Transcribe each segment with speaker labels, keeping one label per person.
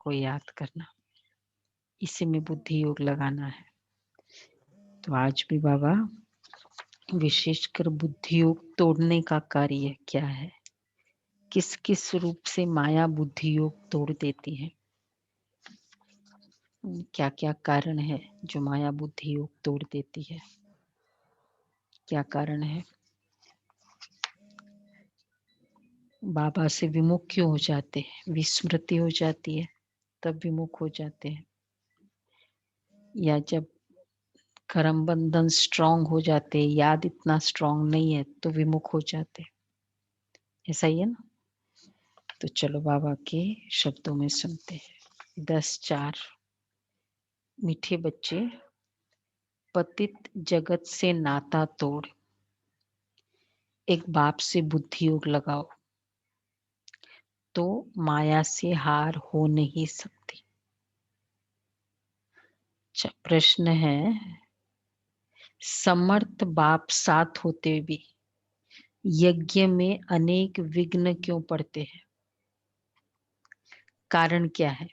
Speaker 1: को याद करना, इसी में बुद्धि योग लगाना है। तो आज भी बाबा विशेषकर बुद्धि योग तोड़ने का कार्य क्या है, किस किस रूप से माया बुद्धि योग तोड़ देती है, क्या क्या कारण है जो माया बुद्धि योग तोड़ देती है, क्या कारण है, बाबा से विमुख क्यों हो जाते हैं, विस्मृति हो जाती है तब विमुख हो जाते हैं, या जब कर्म बंधन स्ट्रांग हो जाते, याद इतना स्ट्रांग नहीं है तो विमुख हो जाते, ऐसा ही है ना। तो चलो बाबा के शब्दों में सुनते हैं। 10:4। मीठे बच्चे, पतित जगत से नाता तोड़, एक बाप से बुद्धि योग लगाओ तो माया से हार हो नहीं सकती। अच्छा, प्रश्न है, समर्थ बाप साथ होते भी यज्ञ में अनेक विघ्न क्यों पड़ते हैं, कारण क्या है?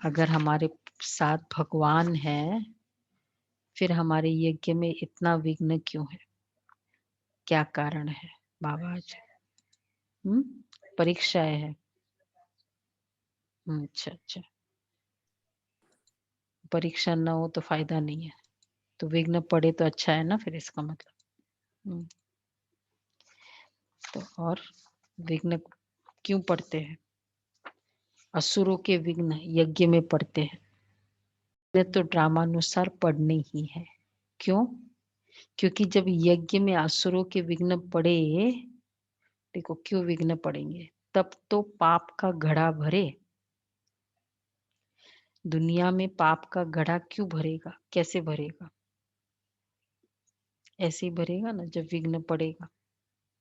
Speaker 1: अगर हमारे साथ भगवान है फिर हमारे यज्ञ में इतना विघ्न क्यों है, क्या कारण है? बाबा आज परीक्षाएं है। अच्छा अच्छा, परीक्षा ना हो तो फायदा नहीं है, तो विघ्न पड़े तो अच्छा है ना, फिर इसका मतलब। तो और विघ्न क्यों पड़ते हैं? असुरों के विघ्न यज्ञ में पड़ते हैं, तो ड्रामानुसार पढ़ने ही है। क्यों? क्योंकि जब यज्ञ में असुरों के विघ्न पड़े, देखो क्यों विघ्न पड़ेंगे, तब तो पाप का घड़ा भरे। दुनिया में पाप का घड़ा क्यों भरेगा, कैसे भरेगा? ऐसे ही भरेगा ना, जब विघ्न पड़ेगा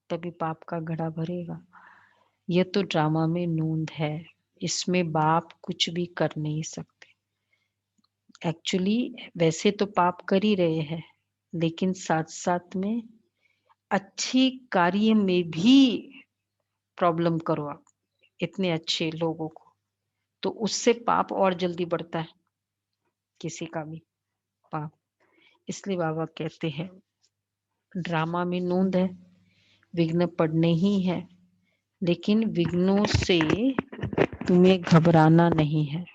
Speaker 1: तभी पाप का घड़ा भरेगा। यह तो ड्रामा में नूंद है, इसमें बाप कुछ भी कर नहीं सकते। एक्चुअली वैसे तो पाप कर ही रहे हैं, लेकिन साथ साथ में अच्छी कार्य में भी प्रॉब्लम करो आप, इतने अच्छे लोगों को, तो उससे पाप और जल्दी बढ़ता है, किसी का भी पाप। इसलिए बाबा कहते हैं ड्रामा में नूंद है, विघ्न पड़ने ही है, लेकिन विघ्नों से तुम्हें घबराना नहीं है।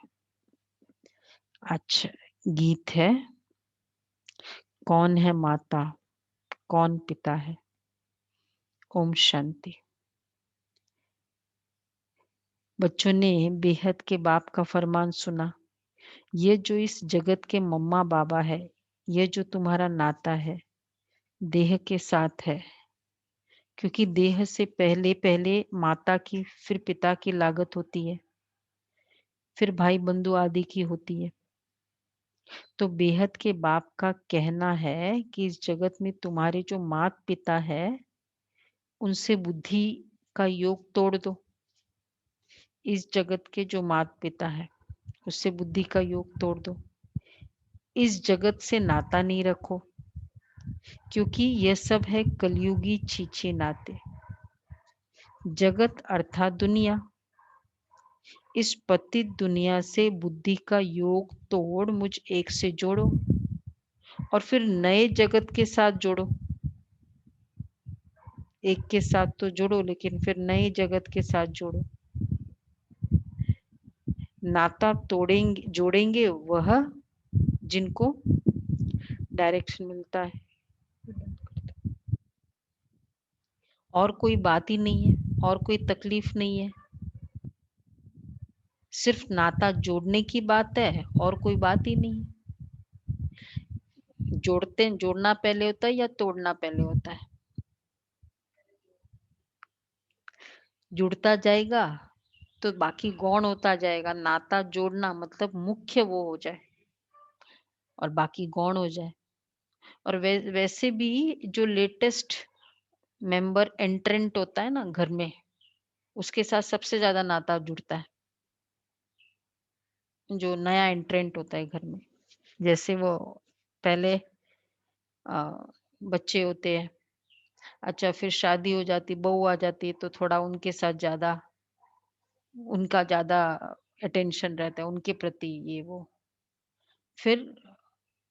Speaker 1: अच्छा, गीत है, कौन है माता कौन पिता है। ओम शांति। बच्चों ने बेहद के बाप का फरमान सुना, ये जो इस जगत के मम्मा बाबा है, ये जो तुम्हारा नाता है देह के साथ है, क्योंकि देह से पहले पहले माता की, फिर पिता की लागत होती है, फिर भाई बंधु आदि की होती है। तो बेहद के बाप का कहना है कि इस जगत में तुम्हारे जो माता पिता है उनसे बुद्धि का योग तोड़ दो। इस जगत के जो माता पिता है उससे बुद्धि का योग तोड़ दो। इस जगत से नाता नहीं रखो, क्योंकि यह सब है कलयुगी छीछे नाते। जगत अर्थात दुनिया, इस पतित दुनिया से बुद्धि का योग तोड़ मुझ एक से जोड़ो और फिर नए जगत के साथ जोड़ो। एक के साथ तो जोड़ो, लेकिन फिर नए जगत के साथ जोड़ो। नाता तोड़ेंगे जोड़ेंगे वह जिनको डायरेक्शन मिलता है, और कोई बात ही नहीं है, और कोई तकलीफ नहीं है, सिर्फ नाता जोड़ने की बात है और कोई बात ही नहीं। जोड़ना पहले होता है या तोड़ना पहले होता है? जुड़ता जाएगा तो बाकी गौण होता जाएगा। नाता जोड़ना मतलब मुख्य वो हो जाए और बाकी गौण हो जाए। और वैसे भी जो लेटेस्ट मेंबर एंट्रेंट होता है ना घर में, उसके साथ सबसे ज्यादा नाता जुड़ता है। जो नया एंट्रेंट होता है घर में, जैसे वो पहले बच्चे होते हैं, अच्छा फिर शादी हो जाती, बहू आ जाती है तो थोड़ा उनके साथ ज्यादा उनका ज़्यादा अटेंशन रहता है उनके प्रति ये वो। फिर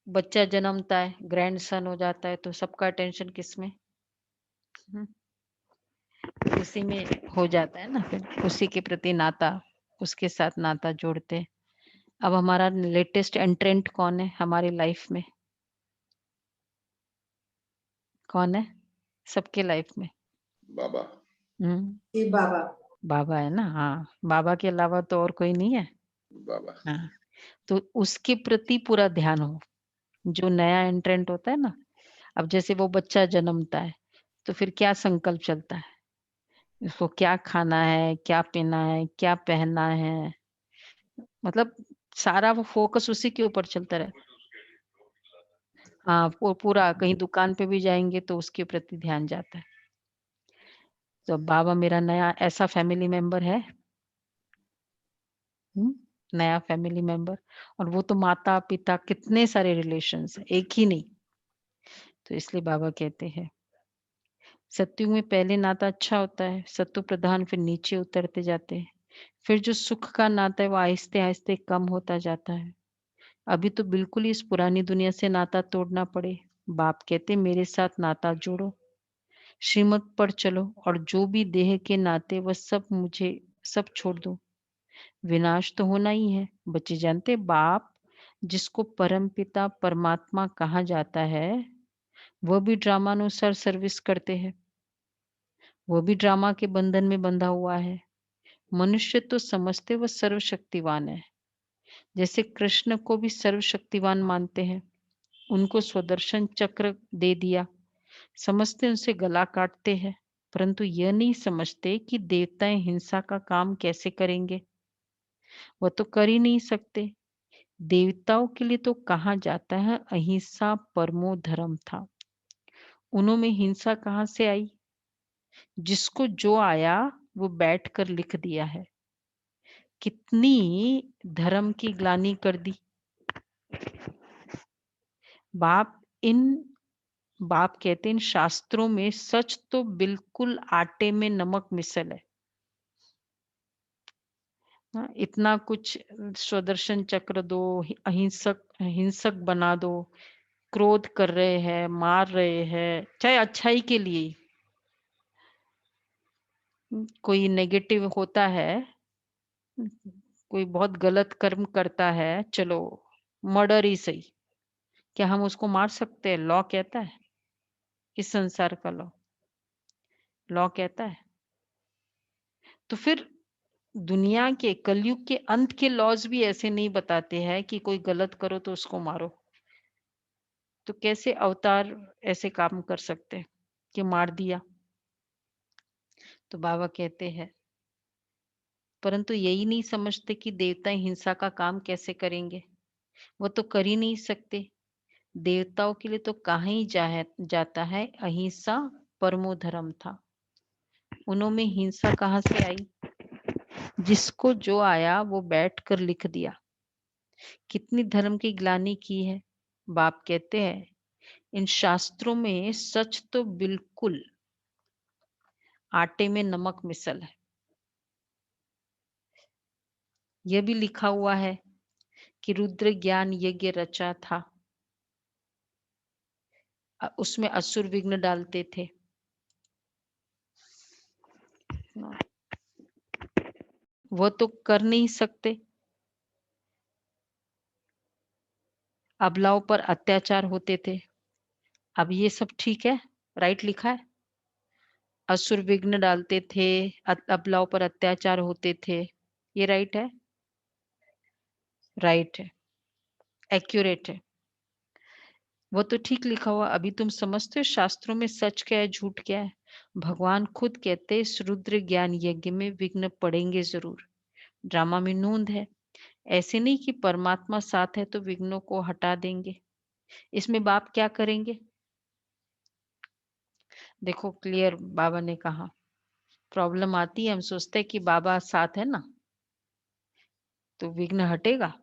Speaker 1: बच्चा जन्मता है, ग्रैंडसन हो जाता है तो सबका अटेंशन किसमें? हुँ, उसी में हो जाता है ना फिर, उसी के प्रति नाता, उसके साथ नाता जोड़ते हैं। अब हमारा लेटेस्ट एंट्रेंट कौन है हमारी लाइफ में? कौन है? सबके लाइफ में?
Speaker 2: बाबा।
Speaker 1: हुँ,
Speaker 3: जी, बाबा।
Speaker 1: बाबा है ना? हाँ, बाबा के अलावा तो और कोई नहीं है।
Speaker 2: बाबा।
Speaker 1: हाँ, तो उसके प्रति पूरा ध्यान हो। जो नया एंट्रेंट होता है ना, अब जैसे वो बच्चा जन्मता है, तो फिर क्या संकल्प चलता है? उसको क्या खाना है, क्या पीना है, क्या पहनना है, मतलब सारा वो फ़ोकस उसी के ऊपर चलता रहे। हाँ, वो पूरा कहीं दुकान पे भी जाएँगे तो उसके प्रति ध्यान जाता है। तो बाबा मेरा नया ऐसा फैमिली मेंबर है, हुँ, नया फैमिली मेंबर और वो तो माता-पिता कितने सारे रिलेशंस हैं, एक ही नहीं। तो इसलिए बाबा कहते हैं, सतयुग में पहले नाता अच्छा होता है, सत्व प्रधान फिर नीचे उतरते जाते हैं। फिर जो सुख का नाता है वो आहिस्ते-आहिस्ते कम होता जाता है। अभी तो बिल्कुल ही इस पुरानी दुनिया से नाता तोड़ना पड़े। बाप कहते मेरे साथ नाता जोड़ो, श्रीमत पर चलो और जो भी देह के नाते वह सब छोड़ दो। विनाश तो होना ही है। बच्चे जानते बाप जिसको परम पिता परमात्मा कहा जाता है, वह भी ड्रामानुसार सर्विस करते हैं। वह भी ड्रामा के बंधन में बंधा हुआ है। मनुष्य तो समझते वह सर्वशक्तिवान है। जैसे कृष्ण को भी सर्वशक्तिवान मानते हैं। उनको स्वदर्शन चक्र दे दिया। समझते उनसे गला काटते हैं। परंतु यह नहीं समझते कि देवताएं हिंसा का काम कैसे करेंगे। वह तो कर ही नहीं सकते। देवताओं के लिए तो कहा जाता है अहिंसा परमो धर्म था। उन्होंने हिंसा कहाँ से आई? जिसको जो आया वो बैठकर लिख दिया है। कितनी धर्म की ग्लानि कर दी। बाप इन बाप कहते हैं इन शास्त्रों में सच तो बिल्कुल आटे में नमक मिसल है। हाँ, इतना कुछ स्वदर्शन चक्र दो, अहिंसक हिंसक बना दो, क्रोध कर रहे हैं, मार रहे हैं, चाहे अच्छाई के लिए ही। कोई नेगेटिव होता है, कोई बहुत गलत कर्म करता है, चलो मर्डर ही सही। क्या हम उसको मार सकते हैं? लॉ कहता है, इस संसार का लॉ कहता है। तो फिर दुनिया के कलयुग के अंत के लॉज भी ऐसे नहीं बताते हैं कि कोई गलत करो तो उसको मारो। तो कैसे अवतार ऐसे काम कर सकते हैं कि मार दिया? तो बाबा कहते हैं परंतु यही नहीं समझते कि देवता हिंसा का काम कैसे करेंगे। वो तो कर ही नहीं सकते। देवताओं के लिए तो कहा ही जाता है अहिंसा परमो धर्म था। उन्होंने हिंसा कहाँ से आई? जिसको जो आया वो बैठकर लिख दिया। कितनी धर्म की ग्लानि की है। बाप कहते हैं इन शास्त्रों में सच तो बिल्कुल आटे में नमक मिसल है। यह भी लिखा हुआ है कि रुद्र ज्ञान यज्ञ रचा था। उसमें असुर विघ्न डालते थे। वो तो कर नहीं सकते। अबलाओं पर अत्याचार होते थे। अब ये सब ठीक है? राइट लिखा है? असुर विघ्न डालते थे, अबलाओं पर अत्याचार होते थे। ये राइट है? राइट है, एक्यूरेट है। वो तो ठीक लिखा हुआ। अभी तुम समझते हो शास्त्रों में सच क्या है, झूठ क्या है? भगवान खुद कहते हैं इस रुद्र ज्ञान यज्ञ में विघ्न पड़ेंगे जरूर। ड्रामा में नूंद है। ऐसे नहीं कि परमात्मा साथ है तो विघ्नों को हटा देंगे। इसमें बाप क्या करेंगे? देखो क्लियर बाबा ने कहा। प्रॉब्लम आती है हम सोचते हैं कि बाबा साथ है ना तो विघ्न हटेगा।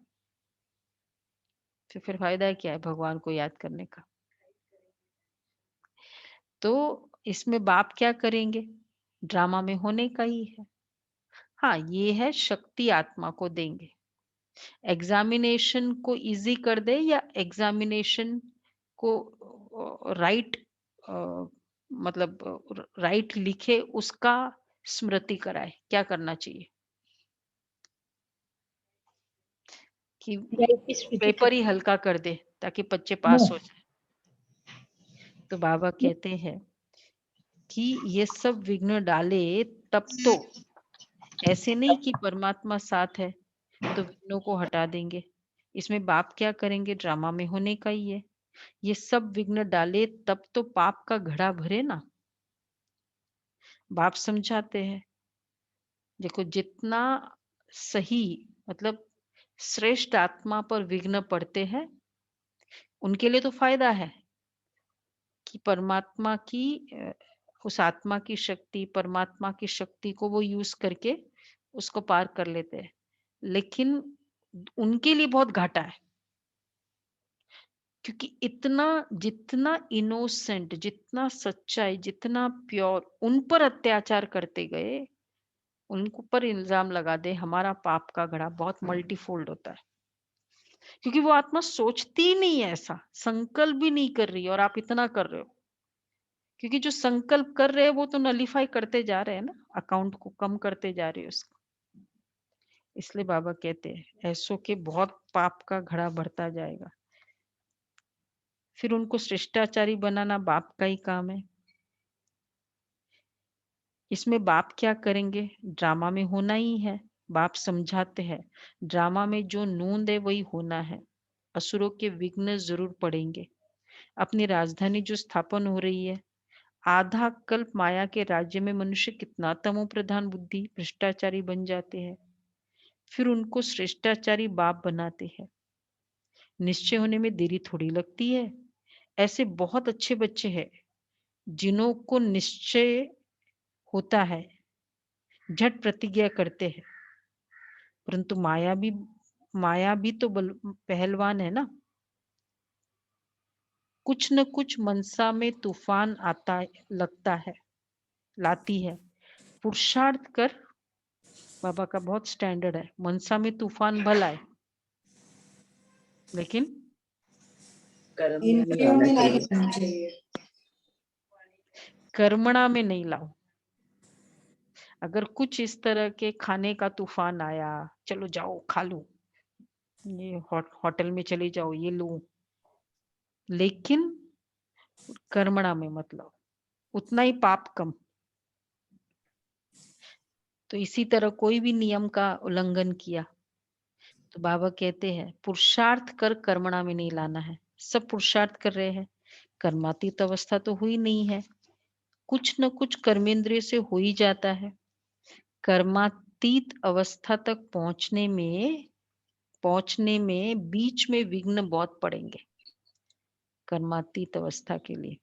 Speaker 1: फिर फायदा क्या है भगवान को याद करने का? तो इसमें बाप क्या करेंगे? ड्रामा में होने का ही है। हाँ, ये है शक्ति आत्मा को देंगे। एग्जामिनेशन को इजी कर दे या एग्जामिनेशन को राइट मतलब राइट लिखे उसका स्मृति कराए, क्या करना चाहिए? कि
Speaker 2: राइट की स्मृति
Speaker 1: पेपर ही
Speaker 2: करना।
Speaker 1: हल्का कर दे ताकि बच्चे
Speaker 2: नो।
Speaker 1: पास हो जाए। तो बाबा कहते हैं कि ये सब विघ्न डाले तब तो, ऐसे नहीं कि परमात्मा साथ है तो विघ्नों को हटा देंगे। इसमें बाप क्या करेंगे? ड्रामा में होने का ही है। ये सब विघ्न डाले तब तो पाप का घड़ा भरे ना। बाप समझाते हैं, देखो जितना सही मतलब श्रेष्ठ आत्मा पर विघ्न पड़ते हैं उनके लिए तो फायदा है कि परमात्मा की उस आत्मा की शक्ति, परमात्मा की शक्ति को वो यूज करके उसको पार कर लेते हैं। लेकिन उनके लिए बहुत घाटा है, क्योंकि इतना जितना इनोसेंट, जितना सच्चाई, जितना प्योर उन पर अत्याचार करते गए, उन पर इल्जाम लगा दे, हमारा पाप का घड़ा बहुत मल्टीफोल्ड होता है। क्योंकि वो आत्मा सोचती ही नहीं है ऐसा, संकल्प भी नहीं कर रही है और आप इतना कर रहे हो। क्योंकि जो संकल्प कर रहे हैं वो तो नलिफाई करते जा रहे हैं ना, अकाउंट को कम करते जा रहे हैं उसका। इसलिए बाबा कहते हैं ऐसों के बहुत पाप का घड़ा बढ़ता जाएगा। फिर उनको शिष्टाचारी बनाना बाप का ही काम है। इसमें बाप क्या करेंगे? ड्रामा में होना ही है। बाप समझाते हैं ड्रामा में जो नूंद है वही होना है। असुरों के विघ्न जरूर पड़ेंगे। अपनी राजधानी जो स्थापन हो रही है, आधा कल्प माया के राज्य में मनुष्य कितना तमो प्रधान बुद्धि भ्रष्टाचारी बन जाते हैं। फिर उनको श्रेष्ठाचारी बाप बनाते हैं। निश्चय होने में देरी थोड़ी लगती है। ऐसे बहुत अच्छे बच्चे हैं जिन्हों को निश्चय होता है, झट प्रतिज्ञा करते हैं। परंतु माया भी तो पहलवान है ना। कुछ न कुछ मनसा में तूफान आता लगता है, लाती है। पुरुषार्थ कर, बाबा का बहुत स्टैंडर्ड है। मनसा में तूफान भला है, लेकिन
Speaker 3: कर्म में नहीं आना चाहिए।
Speaker 1: कर्मणा में नहीं लाओ। अगर कुछ इस तरह के खाने का तूफान आया, चलो जाओ खा लो, ये होटल में चले जाओ, ये लो, लेकिन कर्मणा में मत लाओ, उतना ही पाप कम। तो इसी तरह कोई भी नियम का उल्लंघन किया तो बाबा कहते हैं पुरुषार्थ कर कर्मणा में नहीं लाना है। सब पुरुषार्थ कर रहे हैं, कर्मातीत अवस्था तो हुई नहीं है। कुछ न कुछ कर्मेंद्रिय से हो ही जाता है। कर्मातीत अवस्था तक पहुंचने में बीच में विघ्न बहुत पड़ेंगे। कर्मातीत अवस्था के लिए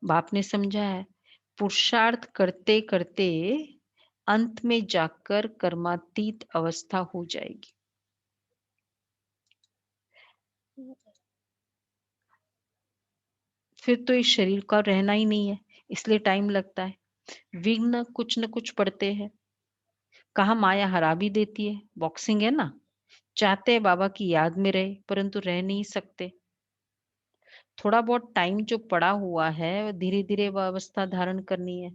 Speaker 1: बाप ने समझा है पुरुषार्थ करते करते अंत में जाकर कर्मातीत अवस्था हो जाएगी। फिर तो इस शरीर का रहना ही नहीं है, इसलिए टाइम लगता है। विघ्न कुछ न कुछ पड़ते हैं। कहा माया हरा भी देती है, बॉक्सिंग है ना। चाहते हैं बाबा की याद में रहे परंतु रह नहीं सकते। थोड़ा बहुत टाइम जो पड़ा हुआ है धीरे धीरे वह अवस्था धारण करनी है।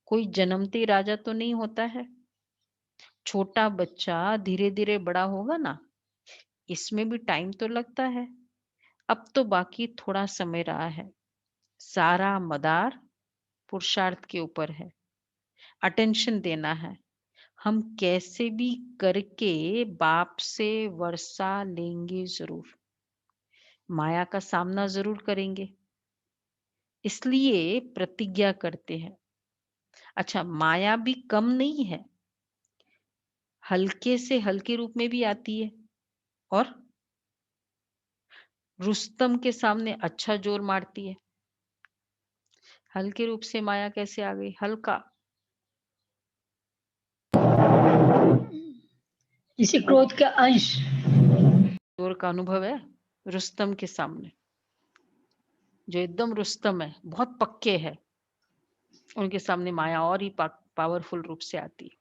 Speaker 1: कोई जन्मते राजा तो नहीं होता है। छोटा बच्चा धीरे धीरे बड़ा होगा ना, इसमें भी टाइम तो लगता है। अब तो बाकी थोड़ा समय रहा है। सारा मदार पुरुषार्थ के ऊपर है। अटेंशन देना है। हम कैसे भी करके बाप से वर्षा लेंगे जरूर, माया का सामना जरूर करेंगे, इसलिए प्रतिज्ञा करते हैं। अच्छा, माया भी कम नहीं है, हल्के से हल्के रूप में भी आती है और रुस्तम के सामने अच्छा जोर मारती है। हल्के रूप से माया कैसे आ गई? हल्का
Speaker 2: इसी क्रोध का अंश
Speaker 1: जोर का अनुभव है रुस्तम के सामने। जो एकदम रुस्तम है, बहुत पक्के है, उनके सामने माया और ही पावरफुल रूप से आती है,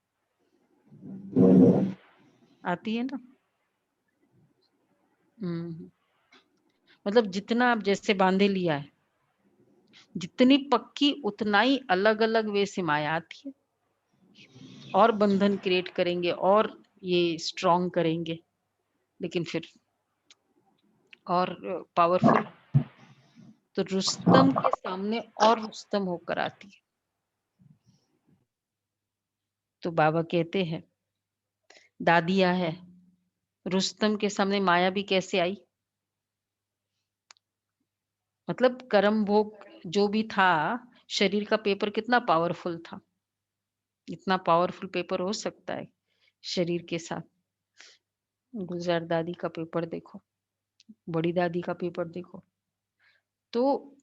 Speaker 1: आती है ना। मतलब जितना आप जैसे बांधे लिया है, जितनी पक्की उतना ही अलग अलग वे से माया आती है, और बंधन क्रिएट करेंगे और ये स्ट्रॉन्ग करेंगे, लेकिन फिर और पावरफुल। तो रुस्तम के सामने और रुस्तम होकर आती है। तो बाबा कहते हैं दादिया है, रुस्तम के सामने माया भी कैसे आई? मतलब कर्म भोग जो भी था, शरीर का पेपर कितना पावरफुल था, इतना पावरफुल पेपर हो सकता है शरीर के साथ। गुलजार दादी का पेपर देखो, बड़ी दादी का पेपर देखो, तो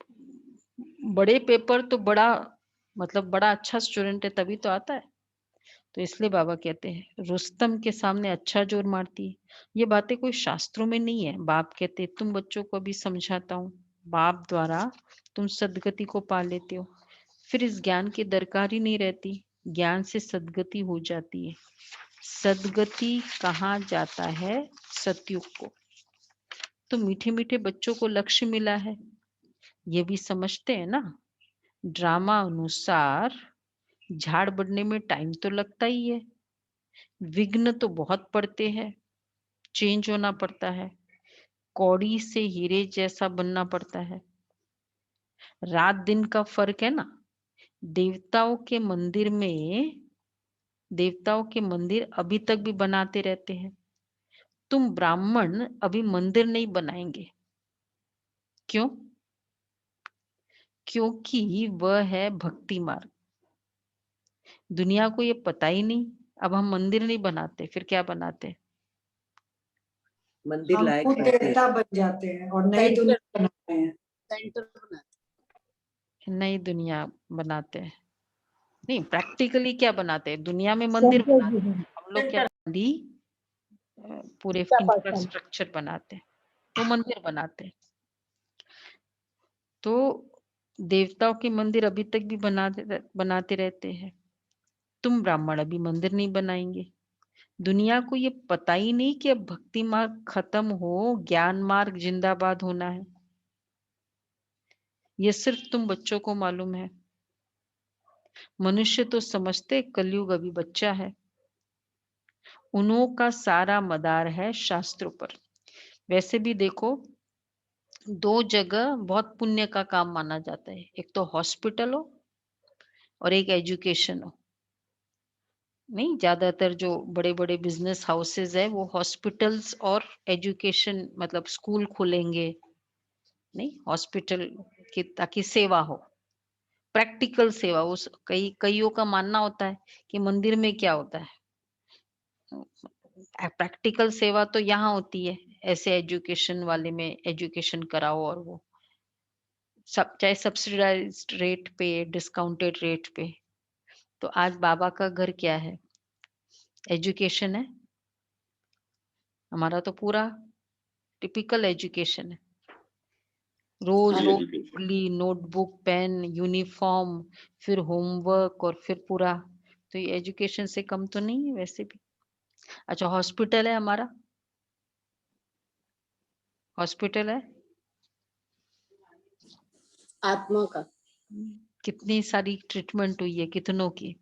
Speaker 1: बड़े पेपर तो बड़ा मतलब बड़ा अच्छा स्टूडेंट है तभी तो आता है। तो इसलिए बाबा कहते हैं रुस्तम के सामने अच्छा जोर मारती है। ये बातें कोई शास्त्रों में नहीं है। बाप कहते तुम बच्चों को भी समझाता हूँ, बाप द्वारा तुम सदगति को पा लेते हो, फिर इस ज्ञान की दरकार ही नहीं रहती, ज्ञान से सदगति हो जाती है। सदगति कहाँ जाता है? सतयुग को। तो मीठे मीठे बच्चों को लक्ष्य मिला है, ये भी समझते हैं ना। ड्रामा अनुसार झाड़ बढ़ने में टाइम तो लगता ही है, विघ्न तो बहुत पड़ते हैं, चेंज होना पड़ता है, कौड़ी से हीरे जैसा बनना पड़ता है। रात दिन का फर्क है ना। देवताओं के मंदिर अभी तक भी बनाते रहते हैं। तुम ब्राह्मण अभी मंदिर नहीं बनाएंगे, क्यों? क्योंकि वह है भक्ति मार्ग। दुनिया को ये पता ही नहीं। अब हम मंदिर नहीं बनाते, फिर क्या बनाते?
Speaker 3: मंदिर
Speaker 4: हम
Speaker 3: लायक
Speaker 4: खुद
Speaker 3: है
Speaker 4: देवता बन जाते हैं और नई दुनिया बनाते हैं।
Speaker 1: नई दुनिया बनाते हैं। नहीं, प्रैक्टिकली क्या बनाते हैं? दुनिया में मंदिर बनाते हैं। हम लोग क्या दी पूरे इंफ्रास्ट्रक्चर बनाते हैं, तो मंदिर बनाते हैं। तो देवताओं के मंदिर अभी तक भी बनाते रहते हैं। तुम ब्राह्मण अभी मंदिर नहीं बनाएंगे। दुनिया को ये पता ही नहीं कि अब भक्ति मार्ग खत्म हो, ज्ञान मार्ग जिंदाबाद होना है। ये सिर्फ तुम बच्चों को मालूम है। मनुष्य तो समझते कलयुग अभी बच्चा है। उन्हों का सारा मदार है शास्त्रों पर। वैसे भी देखो, दो जगह बहुत पुण्य का काम माना जाता है, एक तो हॉस्पिटल हो और एक एजुकेशन हो। नहीं, ज्यादातर जो बड़े बड़े बिजनेस हाउसेज है वो हॉस्पिटल्स और एजुकेशन मतलब स्कूल खोलेंगे, नहीं हॉस्पिटल की, ताकि सेवा हो, प्रैक्टिकल सेवा। उस कईयों का मानना होता है कि मंदिर में क्या होता है, प्रैक्टिकल सेवा तो यहाँ होती है, ऐसे एजुकेशन वाले में एजुकेशन कराओ, और वो सब चाहे सब्सिडाइज्ड रेट पे, डिस्काउंटेड रेट पे। तो आज बाबा का घर क्या है? एजुकेशन है। हमारा तो पूरा टिपिकल एजुकेशन है। रोज नोटबुक, पेन, यूनिफॉर्म, फिर होमवर्क और फिर पूरा। तो ये एजुकेशन से कम तो नहीं है वैसे भी। अच्छा, हॉस्पिटल है हमारा, हॉस्पिटल है
Speaker 2: आत्मा का।
Speaker 1: कितनी सारी ट्रीटमेंट हुई है, कितनों की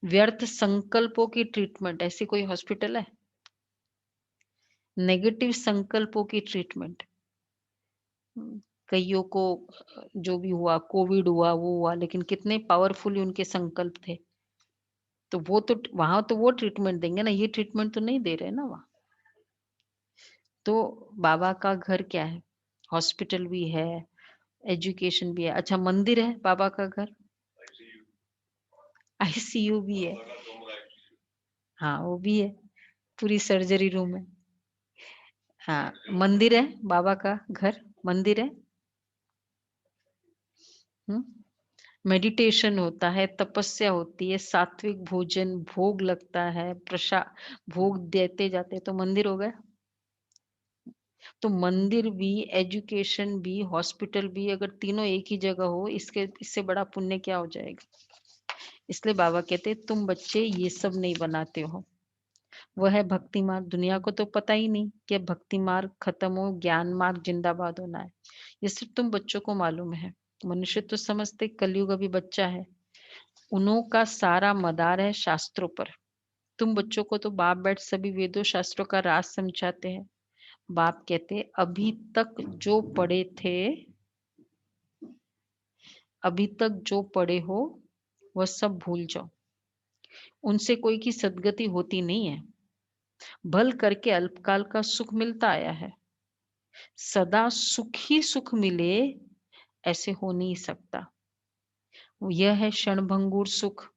Speaker 1: व्यर्थ संकल्पों की ट्रीटमेंट। ऐसी कोई हॉस्पिटल है? नेगेटिव संकल्पों की ट्रीटमेंट। कईयों को जो भी हुआ, कोविड हुआ, वो हुआ, लेकिन कितने पावरफुल उनके संकल्प थे। तो वो तो वहां तो वो ट्रीटमेंट देंगे ना, ये ट्रीटमेंट तो नहीं दे रहे ना वहां। तो बाबा का घर क्या है? हॉस्पिटल भी है, एजुकेशन भी है। अच्छा, मंदिर है बाबा का घर, आईसीयू भी है। हाँ, वो भी है, पूरी सर्जरी रूम है। हाँ, मंदिर है बाबा का घर, मंदिर है। मेडिटेशन होता है, तपस्या होती है, सात्विक भोजन, भोग लगता है, प्रसाद भोग देते जाते, तो मंदिर हो गया। तो मंदिर भी, एजुकेशन भी, हॉस्पिटल भी, अगर तीनों एक ही जगह हो, इससे बड़ा पुण्य क्या हो जाएगा? इसलिए बाबा कहते तुम बच्चे ये सब नहीं बनाते हो। वह है भक्ति मार्ग। दुनिया को तो पता ही नहीं कि भक्ति मार्ग खत्म हो, ज्ञान मार्ग जिंदाबाद होना है। ये सिर्फ तुम बच्चों को मालूम है। मनुष्य तो समझते कलयुग अभी बच्चा है, उन्हों का सारा मदार है शास्त्रों पर। तुम बच्चों को तो बाप बैठ सभी वेदों शास्त्रों का राज समझाते हैं। बाप कहते अभी तक जो पढ़े थे, अभी तक जो पढ़े हो वह सब भूल जाओ। उनसे कोई की सदगति होती नहीं है। भल करके अल्पकाल का सुख मिलता आया है। सदा सुख ही सुख मिले ऐसे हो नहीं सकता। यह है क्षणभंगुर सुख।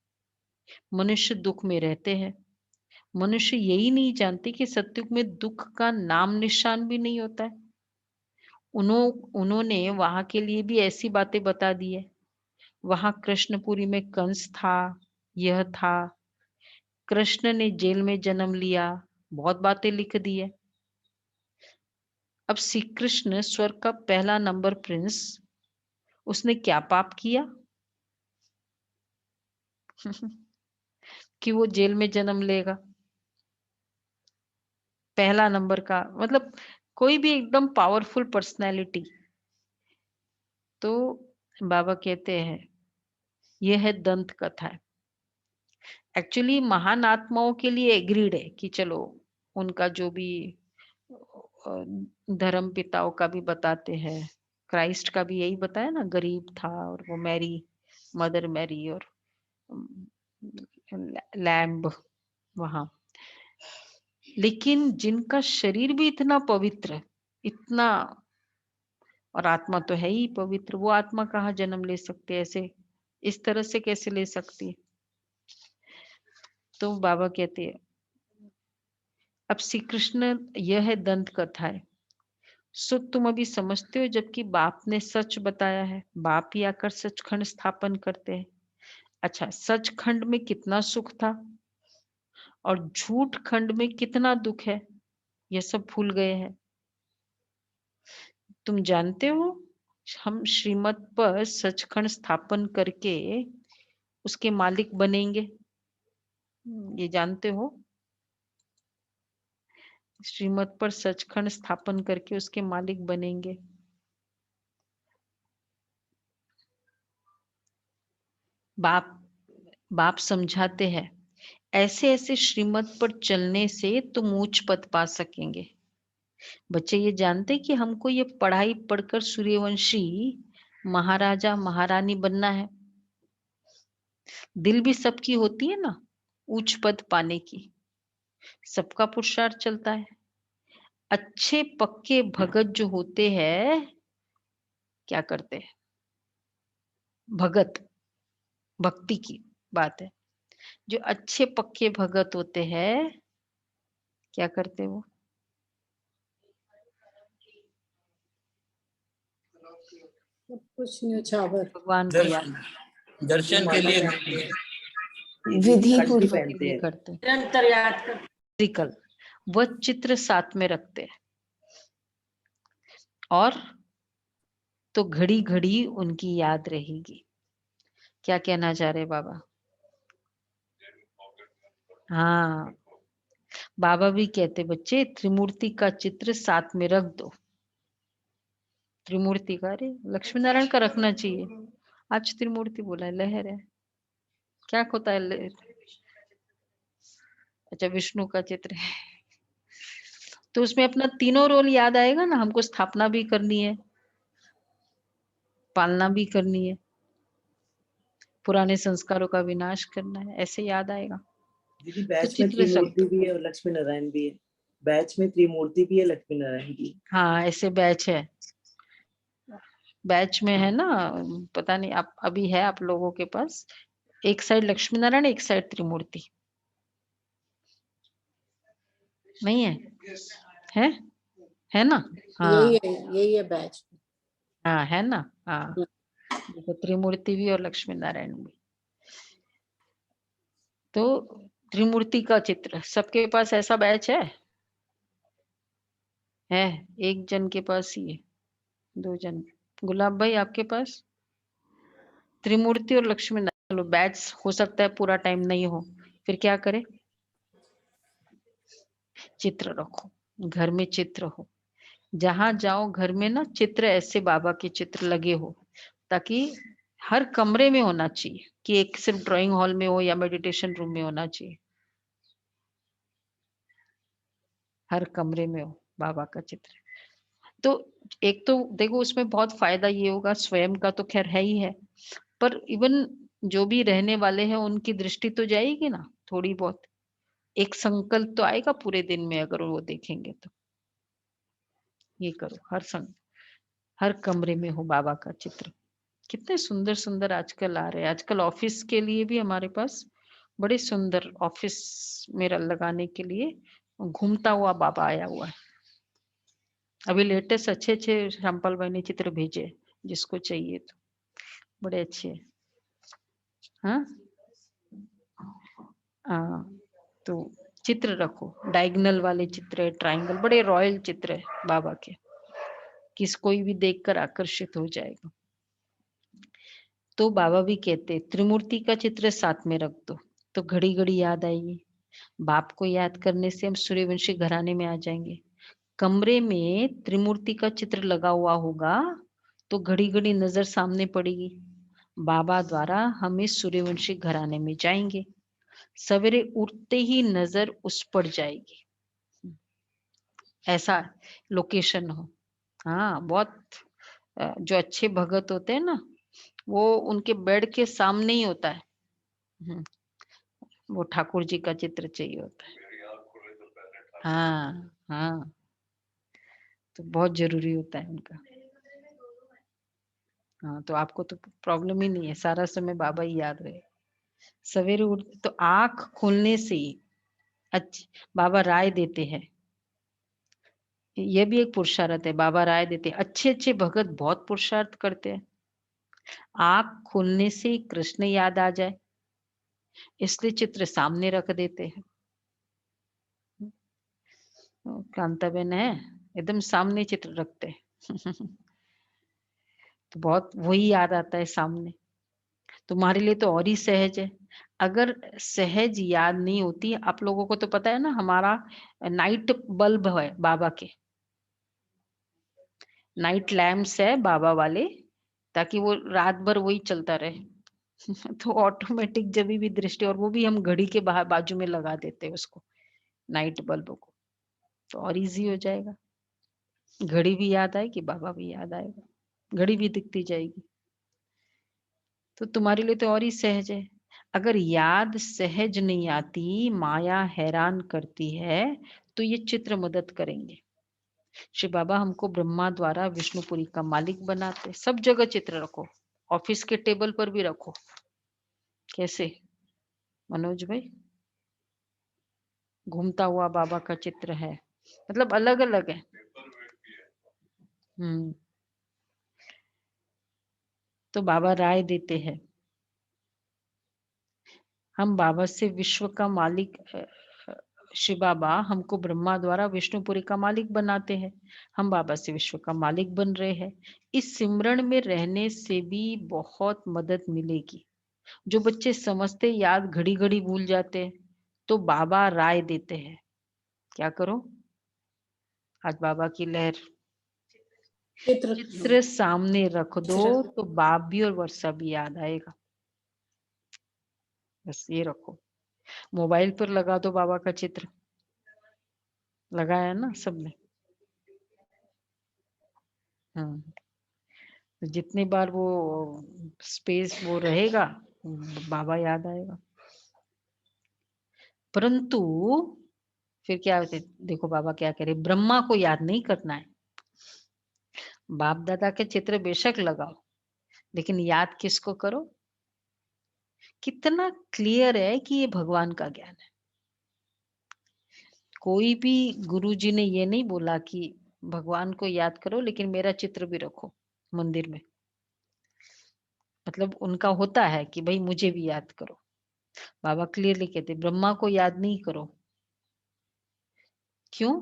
Speaker 1: मनुष्य दुख में रहते हैं। मनुष्य यही नहीं जानते कि सत्युग में दुख का नाम निशान भी नहीं होता है। उन्होंने वहां के लिए भी ऐसी बातें बता दी है। वहां कृष्णपुरी में कंस था, यह था, कृष्ण ने जेल में जन्म लिया, बहुत बातें लिख दी है। अब श्री कृष्ण स्वर्ग का पहला नंबर प्रिंस, उसने क्या पाप किया कि वो जेल में जन्म लेगा? पहला नंबर का मतलब कोई भी एकदम पावरफुल पर्सनैलिटी। तो बाबा कहते हैं यह है दंत कथा। एक्चुअली महान आत्माओं के लिए एग्रीड है कि चलो उनका जो भी धर्म पिताओं का भी बताते हैं। क्राइस्ट का भी यही बताया ना, गरीब था और वो मैरी, मदर मैरी और लैम्ब वहां। लेकिन जिनका शरीर भी इतना पवित्र, इतना, और आत्मा तो है ही पवित्र, वो आत्मा कहाँ जन्म ले सकती है? ऐसे इस तरह से कैसे ले सकती है? तो बाबा कहते हैं अब श्री कृष्ण यह है दंत कथा है। सो तुम अभी समझते हो, जबकि बाप ने सच बताया है। बाप ही आकर सचखंड स्थापन करते हैं। अच्छा, सचखंड में कितना सुख था और झूठ खंड में कितना दुख है, यह सब भूल गए हैं। तुम जानते हो हम श्रीमत पर सचखंड स्थापन करके उसके मालिक बनेंगे, ये जानते हो? श्रीमत पर सचखंड स्थापन करके उसके मालिक बनेंगे। बाप समझाते हैं ऐसे ऐसे श्रीमत पर चलने से तुम ऊंच पद पा सकेंगे। बच्चे ये जानते कि हमको ये पढ़ाई पढ़कर सूर्यवंशी महाराजा महारानी बनना है। दिल भी सबकी होती है ना उच्च पद पाने की, सबका पुरुषार्थ चलता है। अच्छे पक्के भगत जो होते हैं क्या करते हैं? भगत, भक्ति की बात है। जो अच्छे पक्के भगत होते हैं क्या करते वो?
Speaker 3: कुछ न्यौछावर
Speaker 1: भगवान को याद
Speaker 5: दर्शन के लिए
Speaker 3: विधि
Speaker 5: कंठी
Speaker 3: पूर्वक
Speaker 5: पहनते हैं।
Speaker 1: करते,
Speaker 2: निरंतर याद कर।
Speaker 1: त्रिकल वह चित्र साथ में रखते हैं और तो घड़ी घड़ी उनकी याद रहेगी। क्या कहना चाह रहे बाबा? हाँ, बाबा भी कहते बच्चे त्रिमूर्ति का चित्र साथ में रख दो। त्रिमूर्ति का, अरे लक्ष्मी नारायण का रखना चाहिए। आज त्रिमूर्ति बोला है, लहर है, क्या होता है? अच्छा, विष्णु का चित्र है तो उसमें अपना तीनों रोल याद आएगा ना। हमको स्थापना भी करनी है, पालना भी करनी है, पुराने संस्कारों का विनाश करना है, ऐसे याद आएगा।
Speaker 5: दीदी
Speaker 1: तो
Speaker 5: बैच में
Speaker 1: चित्र
Speaker 5: त्रिमूर्ति
Speaker 1: सब,
Speaker 5: भी है और लक्ष्मी नारायण भी है। बैच में त्रिमूर्ति भी है, लक्ष्मी नारायण भी है।
Speaker 1: हाँ ऐसे बैच है, बैच में है ना। पता नहीं आप अभी है आप लोगों के पास, एक साइड लक्ष्मी नारायण, एक साइड त्रिमूर्ति, नहीं है? है ना? हाँ
Speaker 3: यही है बैच।
Speaker 1: हाँ, है ना? हाँ, देखो त्रिमूर्ति भी और लक्ष्मी नारायण भी। तो त्रिमूर्ति का चित्र सबके पास ऐसा बैच है? एक जन के पास ही है, 2 जन। गुलाब भाई आपके पास त्रिमूर्ति और लक्ष्मी चलो बैच हो सकता है पूरा टाइम नहीं हो, फिर क्या करें? चित्र रखो, घर में चित्र हो, जहां जाओ घर में ना चित्र, ऐसे बाबा के चित्र लगे हो, ताकि हर कमरे में होना चाहिए कि एक सिर्फ ड्राइंग हॉल में हो या मेडिटेशन रूम में होना चाहिए, हर कमरे में हो बाबा का चित्र। तो एक तो देखो उसमें बहुत फायदा ये होगा, स्वयं का तो खैर है ही है, पर इवन जो भी रहने वाले हैं उनकी दृष्टि तो जाएगी ना थोड़ी बहुत, एक संकल्प तो आएगा पूरे दिन में अगर वो देखेंगे तो। ये करो, हर कमरे में हो बाबा का चित्र। कितने सुंदर सुंदर आजकल आ रहे हैं, आजकल ऑफिस के लिए भी हमारे पास बड़े सुंदर ऑफिस मेरा लगाने के लिए घूमता हुआ बाबा आया हुआ है। अभी लेटेस्ट अच्छे अच्छे श्यामपाल भाई ने चित्र भेजे, जिसको चाहिए तो बड़े अच्छे हैं। हाँ तो चित्र रखो, डायगोनल वाले चित्र है, ट्रायंगल, बड़े रॉयल चित्र है बाबा के, किस कोई भी देखकर आकर्षित हो जाएगा। तो बाबा भी कहते त्रिमूर्ति का चित्र साथ में रख दो, तो घड़ी घड़ी याद आएगी। बाप को याद करने से हम सूर्यवंशी घराने में आ जाएंगे। कमरे में त्रिमूर्ति का चित्र लगा हुआ होगा तो घड़ी घड़ी नजर सामने पड़ेगी, बाबा द्वारा हम इस सूर्यवंशी घराने में जाएंगे। सवेरे उठते ही नजर उस पर जाएगी, ऐसा लोकेशन हो। हाँ बहुत जो अच्छे भगत होते हैं ना, वो उनके बेड के सामने ही होता है। वो ठाकुर जी का चित्र चाहिए होता है। हाँ हाँ, तो बहुत जरूरी होता है उनका। हाँ तो आपको तो प्रॉब्लम ही नहीं है, सारा समय बाबा ही याद रहे। सवेरे उठ तो आंख खोलने से ही बाबा राय देते हैं, ये भी एक पुरुषार्थ है। बाबा राय देते हैं, अच्छे अच्छे भगत बहुत पुरुषार्थ करते हैं। आंख खोलने से ही कृष्ण याद आ जाए, इसलिए चित्र सामने रख देते हैं। कांताबेन है एकदम सामने चित्र रखते हैं। तो बहुत वही याद आता है सामने। तुम्हारे लिए तो और ही सहज है। अगर सहज याद नहीं होती, आप लोगों को तो पता है ना, हमारा नाइट बल्ब है बाबा के, नाइट लैम्प्स है बाबा वाले, ताकि वो रात भर वही चलता रहे। तो ऑटोमेटिक जब भी दृष्टि, और वो भी हम घड़ी के बाहर बाजू में लगा देते हैं उसको, नाइट बल्ब को, तो और इजी हो जाएगा। घड़ी भी याद आएगी, बाबा भी याद आएगा, घड़ी भी दिखती जाएगी। तो तुम्हारे लिए तो और ही सहज है। अगर याद सहज नहीं आती, माया हैरान करती है, तो ये चित्र मदद करेंगे। श्री बाबा हमको ब्रह्मा द्वारा विष्णुपुरी का मालिक बनाते। सब जगह चित्र रखो, ऑफिस के टेबल पर भी रखो। कैसे मनोज भाई? घूमता हुआ बाबा का चित्र है, मतलब अलग अलग है। तो बाबा राय देते हैं, हम बाबा से विश्व का मालिक, शिव बाबा हमको ब्रह्मा द्वारा विष्णुपुरी का मालिक बनाते हैं, हम बाबा से विश्व का मालिक बन रहे हैं। इस सिमरण में रहने से भी बहुत मदद मिलेगी। जो बच्चे समझते याद घड़ी घड़ी भूल जाते हैं, तो बाबा राय देते हैं, क्या करो? आज बाबा की लहर, चित्र सामने रख दो, तो बाप भी और वर्षा भी याद आएगा। बस ये रखो। मोबाइल पर लगा दो बाबा का चित्र, लगाया ना सबने? हाँ, जितनी बार वो स्पेस वो रहेगा, बाबा याद आएगा। परंतु फिर क्या होते, देखो बाबा क्या कह रहे, ब्रह्मा को याद नहीं करना है। बाप दादा के चित्र बेशक लगाओ, लेकिन याद किसको करो? कितना क्लियर है कि ये भगवान का ज्ञान है। कोई भी गुरुजी ने ये नहीं बोला कि भगवान को याद करो लेकिन मेरा चित्र भी रखो मंदिर में। मतलब उनका होता है कि भाई मुझे भी याद करो। बाबा क्लियरली कहते ब्रह्मा को याद नहीं करो। क्यों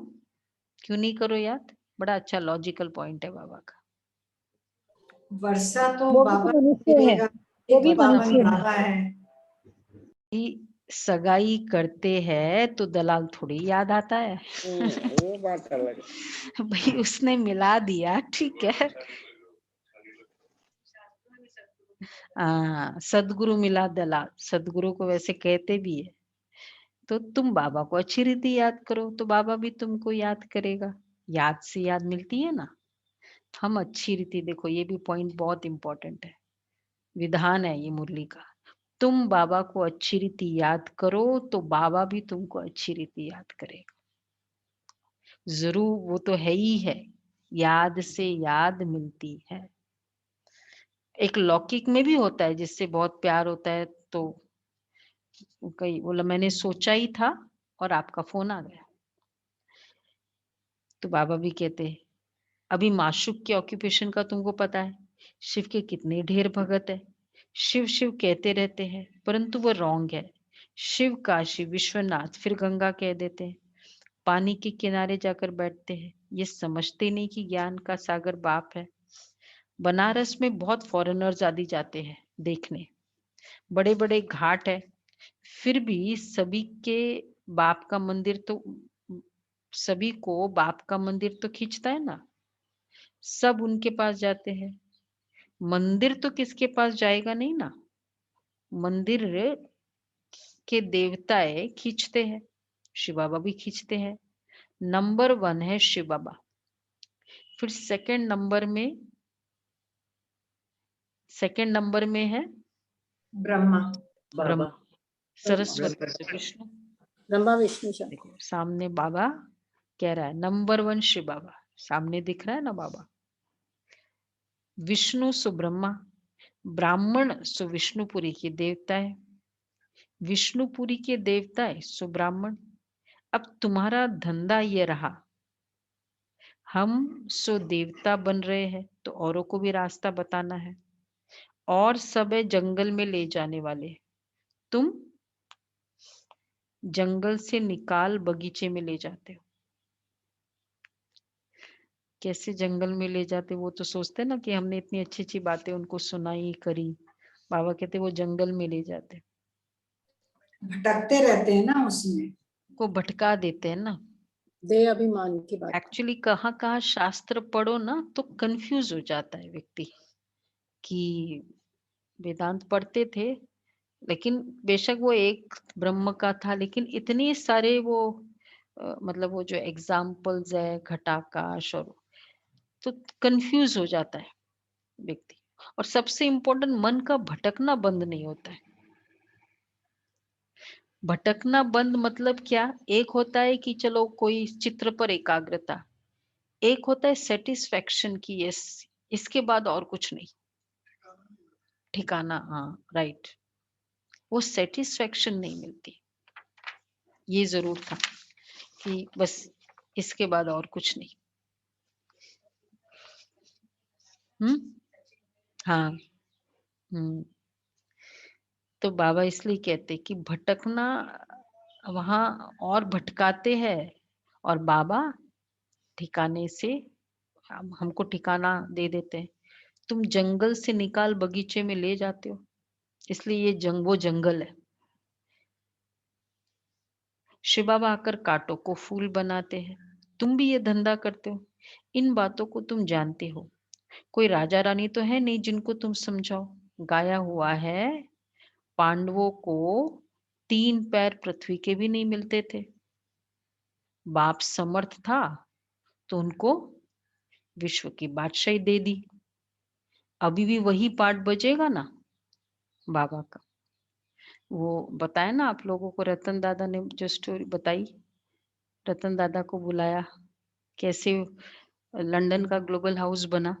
Speaker 1: क्यों नहीं करो याद? बड़ा अच्छा लॉजिकल पॉइंट है बाबा का।
Speaker 4: वर्षा तो
Speaker 2: वो भी
Speaker 4: बाबा
Speaker 2: तो मनुष्य है।
Speaker 4: मिलेगा,
Speaker 2: वो भी
Speaker 4: दामन
Speaker 2: मनुष्य है।
Speaker 4: दादा है।
Speaker 1: कि सगाई करते हैं तो दलाल थोड़ी याद आता है।
Speaker 5: वो बात अलग है।
Speaker 1: भाई उसने मिला दिया, ठीक है। सदगुरु मिला दलाल, सदगुरु को वैसे कहते भी है। तो तुम बाबा को अच्छी रीति याद करो तो बाबा भी तुमको याद करेगा। याद से याद मिलती है ना। हम अच्छी रीति, देखो ये भी पॉइंट बहुत इंपॉर्टेंट है, विधान है ये मुरली का। तुम बाबा को अच्छी रीति याद करो तो बाबा भी तुमको अच्छी रीति याद करेगा। जरूर, वो तो है ही है, याद से याद मिलती है। एक लौकिक में भी होता है जिससे बहुत प्यार होता है, तो कई बोला मैंने सोचा ही था और आपका फोन आ गया। तो बाबा भी कहते हैं अभी माशूक के ऑक्यूपेशन का तुमको पता है, शिव के कितने ढेर भगत है, शिव शिव कहते रहते हैं परंतु वो रॉन्ग है। शिव काशी विश्वनाथ फिर गंगा कह देते हैं, पानी के किनारे जाकर बैठते हैं, ये समझते नहीं कि ज्ञान का सागर बाप है। बनारस में बहुत फॉरेनर्स आदि जाते हैं देखने, बड़े बड़े घाट है, फिर भी सभी के बाप का मंदिर तो, सभी को बाप का मंदिर तो खींचता है ना, सब उनके पास जाते हैं। मंदिर तो किसके पास जाएगा नहीं ना, मंदिर के देवताएं खींचते हैं, शिव बाबा भी खींचते हैं। नंबर 1 है शिव बाबा, फिर सेकंड नंबर में है
Speaker 4: ब्रह्मा।
Speaker 5: बाबा
Speaker 1: ब्रह्मा, सरस्वती से विष्णु।
Speaker 3: ब्रह्मा विष्णु शंकर।
Speaker 1: देखो सामने बाबा कह रहा है नंबर 1 शिव बाबा, सामने दिख रहा है ना बाबा। विष्णु सु ब्रह्मा, ब्राह्मण सु विष्णुपुरी के देवता है, विष्णुपुरी के देवता है सु ब्राह्मण। अब तुम्हारा धंधा ये रहा, हम सो देवता बन रहे हैं तो औरों को भी रास्ता बताना है, और सब है जंगल में ले जाने वाले। तुम जंगल से निकाल बगीचे में ले जाते हो। कैसे जंगल में ले जाते, वो तो सोचते ना कि हमने इतनी अच्छी अच्छी बातें उनको सुनाई करी, बाबा कहते वो जंगल में ले जाते,
Speaker 4: भटकते रहते हैं ना उसमें।
Speaker 1: को भटका देते हैं ना।
Speaker 3: दे अभिमान की बात।
Speaker 1: एक्चुअली कहाँ कहाँ शास्त्र पढ़ो ना तो कंफ्यूज हो जाता है व्यक्ति, कि वेदांत पढ़ते थे लेकिन बेशक वो एक ब्रह्म का था, लेकिन इतने सारे वो मतलब वो जो एग्जाम्पल्स है घटाकाश, और तो कंफ्यूज हो जाता है व्यक्ति। और सबसे इम्पोर्टेंट, मन का भटकना बंद नहीं होता है। भटकना बंद मतलब क्या, एक होता है कि चलो कोई चित्र पर एकाग्रता, एक होता है सेटिस्फेक्शन की यस इसके बाद और कुछ नहीं, ठिकाना, हाँ राइट, वो सेटिस्फेक्शन नहीं मिलती। ये जरूर था कि बस इसके बाद और कुछ नहीं। हाँ। तो बाबा इसलिए कहते कि भटकना, वहां और भटकाते हैं, और बाबा ठिकाने से हमको ठिकाना दे देते हैं। तुम जंगल से निकाल बगीचे में ले जाते हो, इसलिए ये वो जंगल है। शिव बाबा आकर कांटों को फूल बनाते हैं, तुम भी ये धंधा करते हो। इन बातों को तुम जानते हो, कोई राजा रानी तो है नहीं जिनको तुम समझाओ। गाया हुआ है पांडवों को 3 पैर पृथ्वी के भी नहीं मिलते थे, बाप समर्थ था तो उनको विश्व की बादशाही दे दी। अभी भी वही पाठ बजेगा ना बाबा का। वो बताया ना आप लोगों को, रतन दादा ने जो स्टोरी बताई, रतन दादा को बुलाया, कैसे लंदन का ग्लोबल हाउस बना।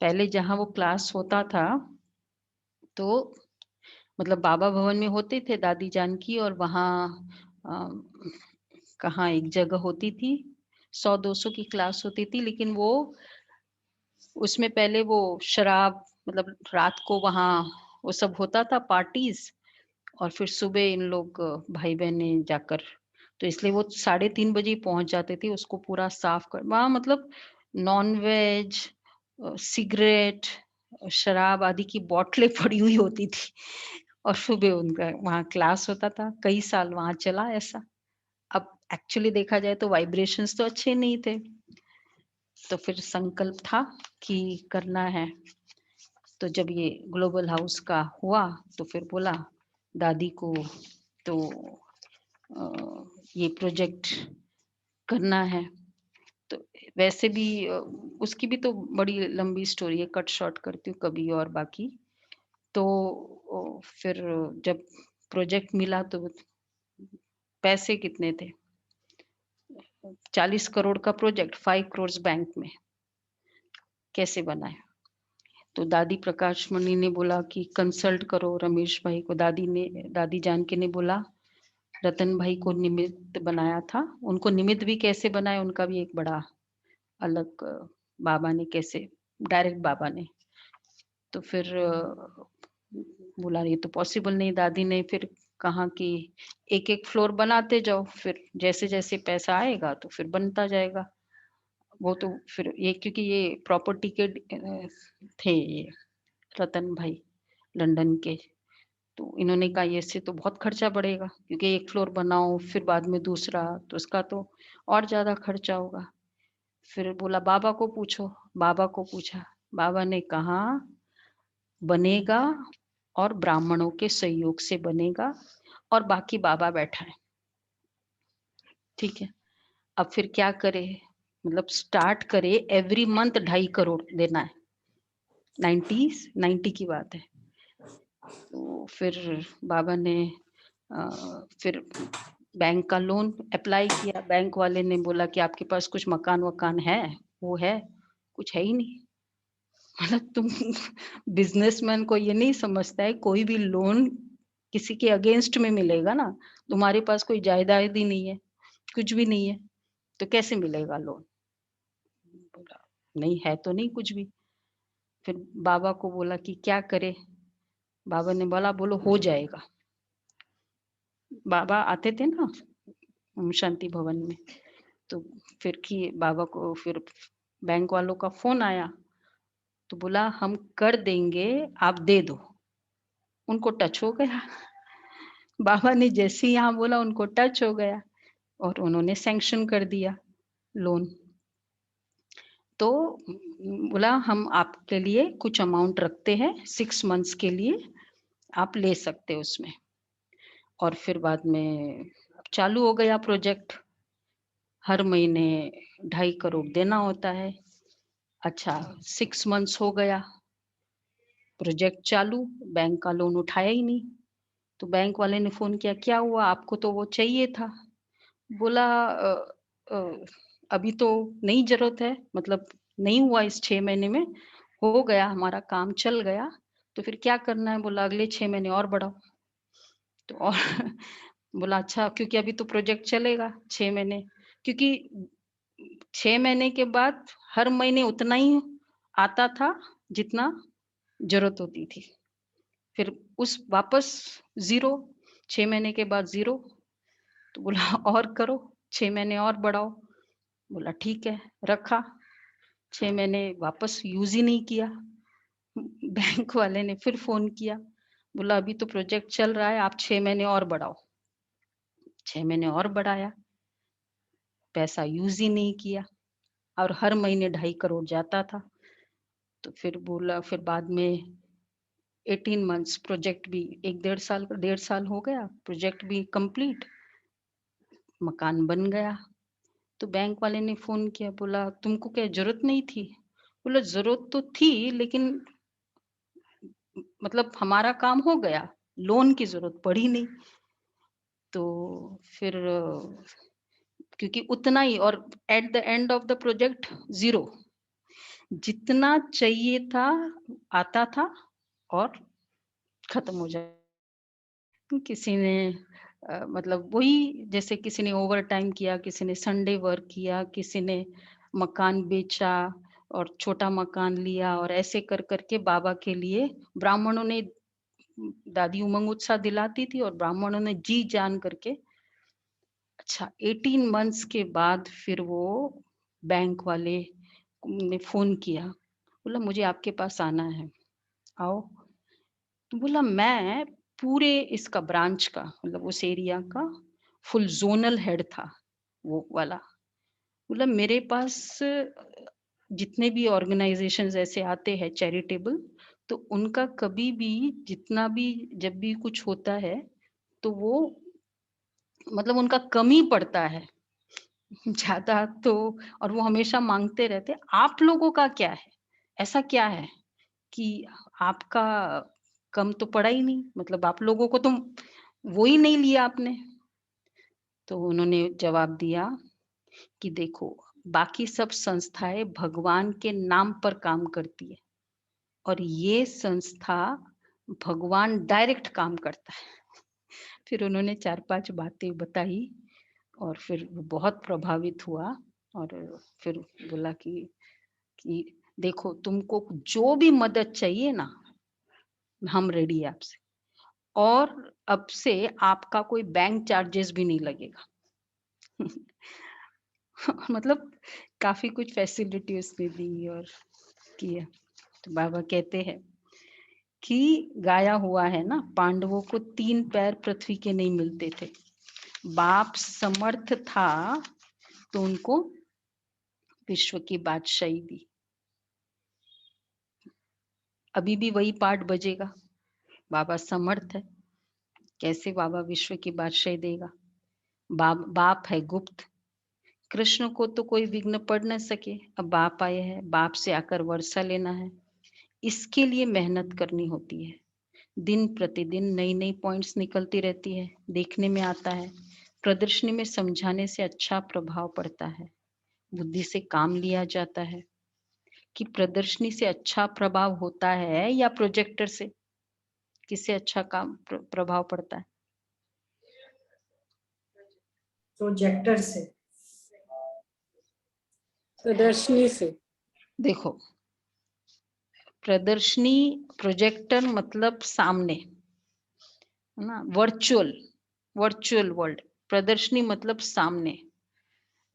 Speaker 1: पहले जहां वो क्लास होता था तो मतलब बाबा भवन में होते थे दादी जान की, और वहाँ कहाँ एक जगह होती थी 100-200 की क्लास होती थी, लेकिन वो उसमें पहले वो शराब, मतलब रात को वहाँ वो सब होता था पार्टीज, और फिर सुबह इन लोग भाई बहने जाकर, तो इसलिए वो 3:30 बजे पहुंच जाते थे उसको पूरा साफ कर। वहाँ मतलब नॉन वेज, सिगरेट, शराब आदि की बॉटलें पड़ी हुई होती थी और सुबह उनका वहाँ क्लास होता था, कई साल वहाँ चला ऐसा। अब एक्चुअली देखा जाए तो वाइब्रेशंस तो अच्छे नहीं थे, तो फिर संकल्प था कि करना है। तो जब ये ग्लोबल हाउस का हुआ तो फिर बोला दादी को तो ये प्रोजेक्ट करना है। तो वैसे भी उसकी भी तो बड़ी लंबी स्टोरी है, कट शॉर्ट करती हूँ कभी और बाकी। तो फिर जब प्रोजेक्ट मिला तो पैसे कितने थे? 40 करोड़ का प्रोजेक्ट, 5 करोड़ बैंक में, कैसे बनाए? तो दादी प्रकाश मणि ने बोला कि कंसल्ट करो रमेश भाई को। दादी जानकी ने बोला रतन भाई को निमित्त बनाया था। उनको निमित्त भी कैसे बनाया उनका भी एक बड़ा अलग बाबा ने कैसे, डायरेक्ट बाबा ने। तो फिर बोला ये तो पॉसिबल नहीं। दादी ने फिर कहा कि एक एक फ्लोर बनाते जाओ, फिर जैसे जैसे पैसा आएगा तो फिर बनता जाएगा। वो तो फिर ये क्योंकि ये प्रॉपर्टी के थे ये रतन भाई लंदन के, तो इन्होंने कहा ये इससे तो बहुत खर्चा बढ़ेगा क्योंकि एक फ्लोर बनाओ फिर बाद में दूसरा, तो उसका तो और ज्यादा खर्चा होगा। फिर बोला बाबा को पूछो। बाबा को पूछा, बाबा ने कहा बनेगा और ब्राह्मणों के सहयोग से बनेगा और बाकी बाबा बैठा है। ठीक है, अब फिर क्या करे, मतलब स्टार्ट करे, एवरी मंथ 2.5 करोड़ देना है। 90 की बात है। तो फिर बाबा ने फिर बैंक का लोन अप्लाई किया। बैंक वाले ने बोला कि आपके पास कुछ मकान वकान है? वो है, कुछ है ही नहीं। मतलब तुम बिजनेसमैन को ये नहीं समझता है कोई भी लोन किसी के अगेंस्ट में मिलेगा ना, तुम्हारे पास कोई जायदाद ही नहीं है, कुछ भी नहीं है, तो कैसे मिलेगा लोन? बोला नहीं है तो नहीं कुछ भी। फिर बाबा को बोला कि क्या करे? बाबा ने बोला बोलो हो जाएगा। बाबा आते थे ना ओम शांति भवन में, तो फिर कि बाबा को फिर बैंक वालों का फोन आया, तो बोला हम कर देंगे, आप दे दो। उनको टच हो गया। बाबा ने जैसे ही यहाँ बोला उनको टच हो गया और उन्होंने सैंक्शन कर दिया लोन। तो बोला हम आपके लिए कुछ अमाउंट रखते हैं 6 मंथ्स के लिए, आप ले सकते हो उसमें। और फिर बाद में चालू हो गया प्रोजेक्ट। हर महीने 2.5 करोड़ देना होता है। अच्छा 6 मंथ्स हो गया, प्रोजेक्ट चालू, बैंक का लोन उठाया ही नहीं। तो बैंक वाले ने फोन किया क्या हुआ, आपको तो वो चाहिए था। बोला अ, अभी तो नहीं जरूरत है, मतलब नहीं हुआ इस 6 महीने में, हो गया हमारा काम चल गया, तो फिर क्या करना है? बोला अगले 6 महीने और बढ़ाओ। तो और बोला अच्छा क्योंकि अभी तो प्रोजेक्ट चलेगा 6 महीने, क्योंकि 6 महीने के बाद हर महीने उतना ही आता था जितना जरूरत होती थी। फिर उस वापस जीरो, 6 महीने के बाद जीरो। तो बोला और करो, 6 महीने और बढ़ाओ। बोला ठीक है, रखा। 6 महीने वापस यूज ही नहीं किया। बैंक वाले ने फिर फोन किया, बोला अभी तो प्रोजेक्ट चल रहा है, आप 6 महीने और बढ़ाओ। 6 महीने और बढ़ाया, पैसा यूज ही नहीं किया और हर महीने 2.5 करोड़ जाता था। तो फिर बोला, फिर बाद में 18 मंथ्स प्रोजेक्ट भी, 1.5 साल हो गया, प्रोजेक्ट भी कंप्लीट, मकान बन गया। तो बैंक वाले ने फोन किया, बोला तुमको क्या जरूरत नहीं थी? बोला जरूरत तो थी लेकिन मतलब हमारा काम हो गया, लोन की जरूरत पड़ी नहीं। तो फिर क्योंकि उतना ही, और at the end of the project zero, जितना चाहिए था आता था और खत्म हो जाए। किसी ने मतलब वही, जैसे किसी ने ओवर टाइम किया, किसी ने संडे वर्क किया, किसी ने मकान बेचा और छोटा मकान लिया, और ऐसे कर करके बाबा के लिए ब्राह्मणों ने, दादी उमंग उत्साह दिलाती थी और ब्राह्मणों ने जी जान करके। अच्छा 18 मंथ्स के बाद फिर वो बैंक वाले ने फोन किया, बोला मुझे आपके पास आना है।
Speaker 6: आओ। तो बोला मैं पूरे इसका ब्रांच का मतलब उस एरिया का फुल जोनल हेड था वो वाला। बोला मेरे पास जितने भी ऑर्गेनाइजेशंस ऐसे आते हैं चैरिटेबल, तो उनका कभी भी जितना भी जब भी कुछ होता है तो वो मतलब उनका कम ही पड़ता है ज़्यादा तो। और वो हमेशा माँगते रहते हैं, आप लोगों का क्या है? ऐसा क्या है कि आपका कम तो पड़ा ही नहीं? मतलब आप लोगों को तो वो ही नहीं लिया आपने। तो उन्होंने जवाब दिया कि देखो, बाकी सब संस्थाएँ भगवान के नाम पर काम करती है और ये संस्था भगवान डायरेक्ट काम करता है। फिर उन्होंने 4-5 बातें बताई और फिर वो बहुत प्रभावित हुआ और फिर बोला कि देखो तुमको जो भी मदद चाहिए ना, हम रेडी है आपसे और अब से आपका कोई बैंक चार्जेस भी नहीं लगेगा। मतलब काफ़ी कुछ फैसिलिटी उसने दी और किया। तो बाबा कहते हैं कि गाया हुआ है ना, पांडवों को 3 पैर पृथ्वी के नहीं मिलते थे। बाप समर्थ था तो उनको विश्व की बादशाही दी। अभी भी वही पाठ बजेगा। बाबा समर्थ है, कैसे बाबा विश्व की बादशाही देगा? बाप है गुप्त, कृष्ण को तो कोई विघ्न पड़ न सके। अब बाप आए हैं, बाप से आकर वर्षा लेना है, इसके लिए मेहनत करनी होती है। दिन प्रतिदिन नई नई पॉइंट्स निकलती रहती है, देखने में आता है। प्रदर्शनी में समझाने से अच्छा प्रभाव पड़ता है, बुद्धि से काम लिया जाता है। कि प्रदर्शनी से अच्छा प्रभाव होता है या प्रोजेक्टर से? किससे अच्छा काम प्रभाव पड़ता है?
Speaker 4: प्रोजेक्टर से।
Speaker 3: प्रदर्शनी से।
Speaker 6: देखो, प्रदर्शनी प्रोजेक्टर मतलब सामने, है ना? Virtual world. प्रदर्शनी मतलब सामने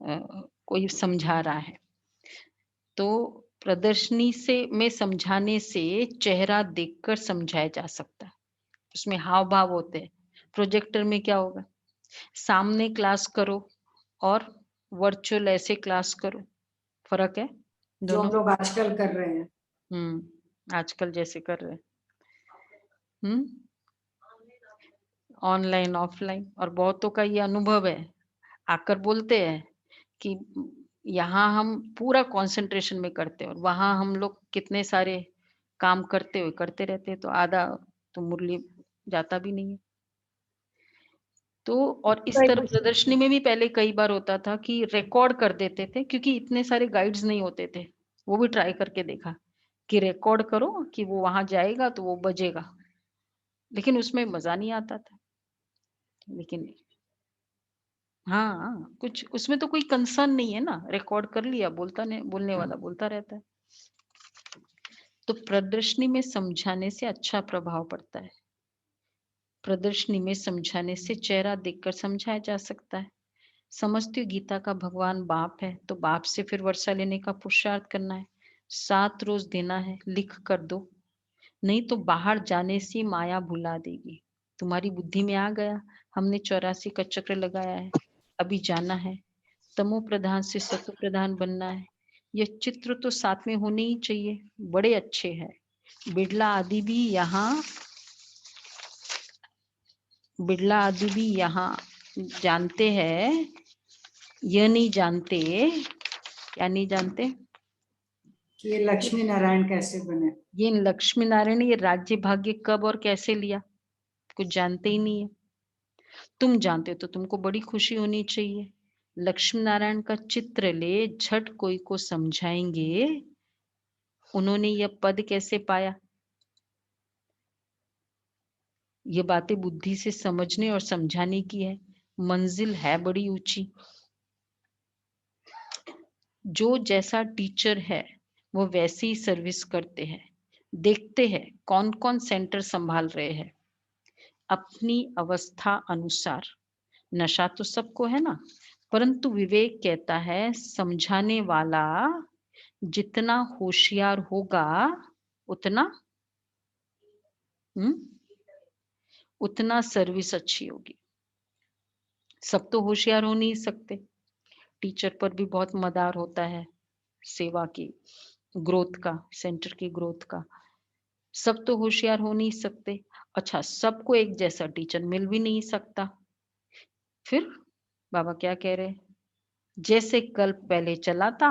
Speaker 6: कोई समझा रहा है। तो प्रदर्शनी से में समझाने से चेहरा देखकर समझाया जा सकता है, उसमें हाव भाव होते हैं। प्रोजेक्टर में क्या होगा? सामने क्लास करो और वर्चुअल ऐसे क्लास करो, फर्क है
Speaker 4: जो हम
Speaker 6: दोनों।
Speaker 4: लोग आजकल कर रहे हैं।
Speaker 6: आजकल जैसे कर रहे हैं ऑनलाइन ऑफलाइन। और बहुतों का ये अनुभव है, आकर बोलते हैं कि यहाँ हम पूरा कंसंट्रेशन में करते हैं और वहां हम लोग कितने सारे काम करते रहते हैं, तो आधा तो मुरली जाता भी नहीं है। तो और इस तरह प्रदर्शनी में भी पहले कई बार होता था कि रिकॉर्ड कर देते थे, क्योंकि इतने सारे गाइड्स नहीं होते थे। वो भी ट्राई करके देखा कि रिकॉर्ड करो कि वो वहां जाएगा तो वो बजेगा, लेकिन उसमें मजा नहीं आता था। लेकिन हाँ, कुछ उसमें तो कोई कंसर्न नहीं है ना, रिकॉर्ड कर लिया, बोलता नहीं, बोलने वाला बोलता रहता है। तो प्रदर्शनी में समझाने से अच्छा प्रभाव पड़ता है। प्रदर्शनी में समझाने से चेहरा देखकर समझाया जा सकता है। समझती हूँ गीता का भगवान बाप है, तो बाप से फिर वर्षा लेने का पुरुषार्थ करना है। 7 रोज देना है, लिख कर दो, नहीं तो बाहर जाने से माया भुला देगी। तुम्हारी बुद्धि में आ गया, हमने 84 का चक्र लगाया है, अभी जाना है, तमो प्रधान से सतो प्रधान बनना है। ये चित्र तो साथ में होने ही चाहिए, बड़े अच्छे हैं। बिड़ला आदि भी यहाँ जानते हैं, यह नहीं जानते। क्या नहीं जानते?
Speaker 4: कि ये लक्ष्मी नारायण कैसे बने।
Speaker 6: ये लक्ष्मी नारायण ये राज्य भाग्य कब और कैसे लिया, कुछ जानते ही नहीं है। तुम जानते हो तो तुमको बड़ी खुशी होनी चाहिए। लक्ष्मी नारायण का चित्र ले, झट कोई को समझाएंगे उन्होंने यह पद कैसे पाया। ये बातें बुद्धि से समझने और समझाने की है, मंजिल है बड़ी ऊंची। जो जैसा टीचर है वो वैसी ही सर्विस करते हैं। देखते हैं कौन कौन सेंटर संभाल रहे हैं अपनी अवस्था अनुसार। नशा तो सबको है ना, परंतु विवेक कहता है समझाने वाला जितना होशियार होगा उतना उतना सर्विस अच्छी होगी। सब तो होशियार हो नहीं सकते, टीचर पर भी बहुत मदार होता है सेवा की, ग्रोथ का, सेंटर की ग्रोथ का। सब तो होशियार हो नहीं सकते। अच्छा, सबको एक जैसा टीचर मिल भी नहीं सकता। फिर बाबा क्या कह रहे हैं, जैसे कल्प पहले चला था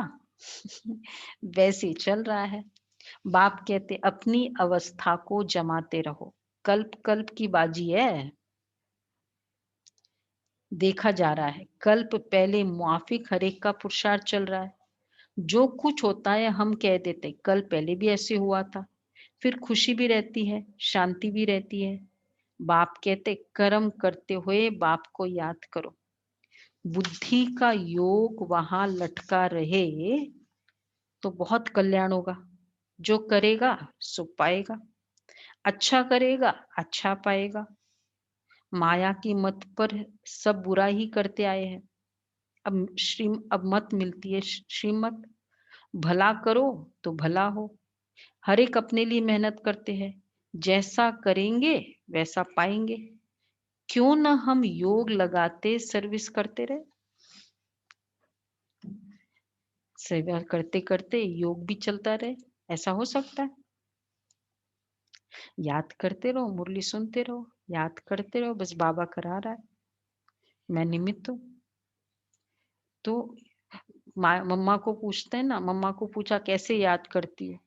Speaker 6: वैसे ही चल रहा है। बाप कहते अपनी अवस्था को जमाते रहो, कल्प कल्प की बाजी है। देखा जा रहा है कल्प पहले मुआफिक हर एक का पुरुषार्थ चल रहा है। जो कुछ होता है हम कह देते कल पहले भी ऐसे हुआ था, फिर खुशी भी रहती है, शांति भी रहती है। बाप कहते कर्म करते हुए बाप को याद करो, बुद्धि का योग वहां लटका रहे तो बहुत कल्याण होगा। जो करेगा सो पाएगा, अच्छा करेगा अच्छा पाएगा। माया की मत पर सब बुरा ही करते आए हैं। अब मत मिलती है श्रीमत, भला करो तो भला हो। हर एक अपने लिए मेहनत करते हैं, जैसा करेंगे वैसा पाएंगे। क्यों न हम योग लगाते सर्विस करते रहे। सेवा करते करते योग भी चलता रहे, ऐसा हो सकता है। याद करते रहो, मुरली सुनते रहो, याद करते रहो, बस बाबा करा रहा है, मैं निमित्त हूँ। तो मम्मा को पूछते हैं ना, मम्मा को पूछा कैसे याद करती हो,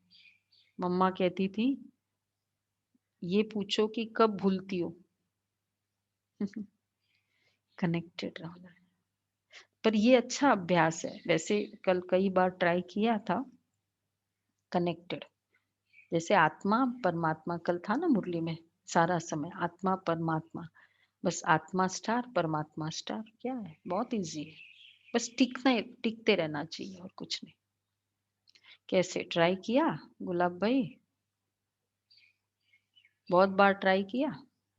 Speaker 6: मम्मा कहती थी ये पूछो कि कब भूलती हो। कनेक्टेड रहना है। पर ये अच्छा अभ्यास है। वैसे कल कई बार ट्राई किया था कनेक्टेड, जैसे आत्मा परमात्मा, कल था ना मुरली में सारा समय आत्मा परमात्मा, बस आत्मा स्टार परमात्मा स्टार, क्या है, बहुत इजी है। बस टिकते रहना चाहिए और कुछ नहीं। कैसे ट्राई किया गुलाब भाई, बहुत बार ट्राई किया।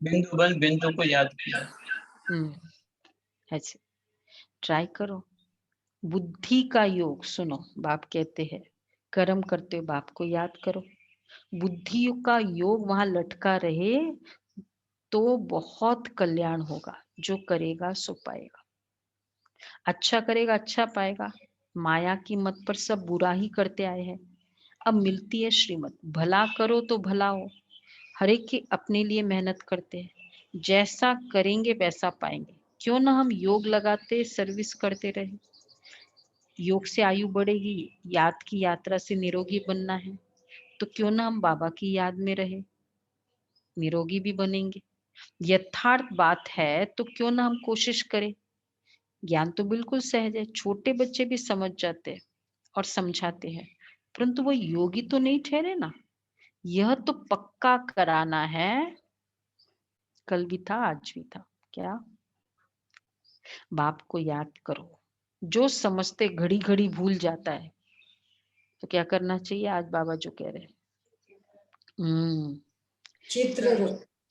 Speaker 7: बिंदु बस बिंदु को याद किया।
Speaker 6: ऐसे ट्राई करो। बुद्धि का योग सुनो, बाप कहते हैं कर्म करते हो बाप को याद करो। बुद्धि का योग वहां लटका रहे तो बहुत कल्याण होगा। जो करेगा सो पाएगा, अच्छा करेगा अच्छा पाएगा। माया की मत पर सब बुरा ही करते आए हैं, अब मिलती है श्रीमत, भला करो तो भला हो। हर एक की अपने लिए मेहनत करते हैं, जैसा करेंगे वैसा पाएंगे। क्यों ना हम योग लगाते सर्विस करते रहे। योग से आयु बढ़ेगी, याद की यात्रा से निरोगी बनना है, तो क्यों ना हम बाबा की याद में रहे, निरोगी भी बनेंगे। यथार्थ बात है तो क्यों ना हम कोशिश करें। ज्ञान तो बिल्कुल सहज है, छोटे बच्चे भी समझ जाते हैं और समझाते हैं, परंतु वो योगी तो नहीं ठहरे ना। यह तो पक्का कराना है, कल भी था आज भी था। क्या बाप को याद करो। जो समझते घड़ी घड़ी भूल जाता है, तो क्या करना चाहिए आज बाबा जो कह रहे हैं,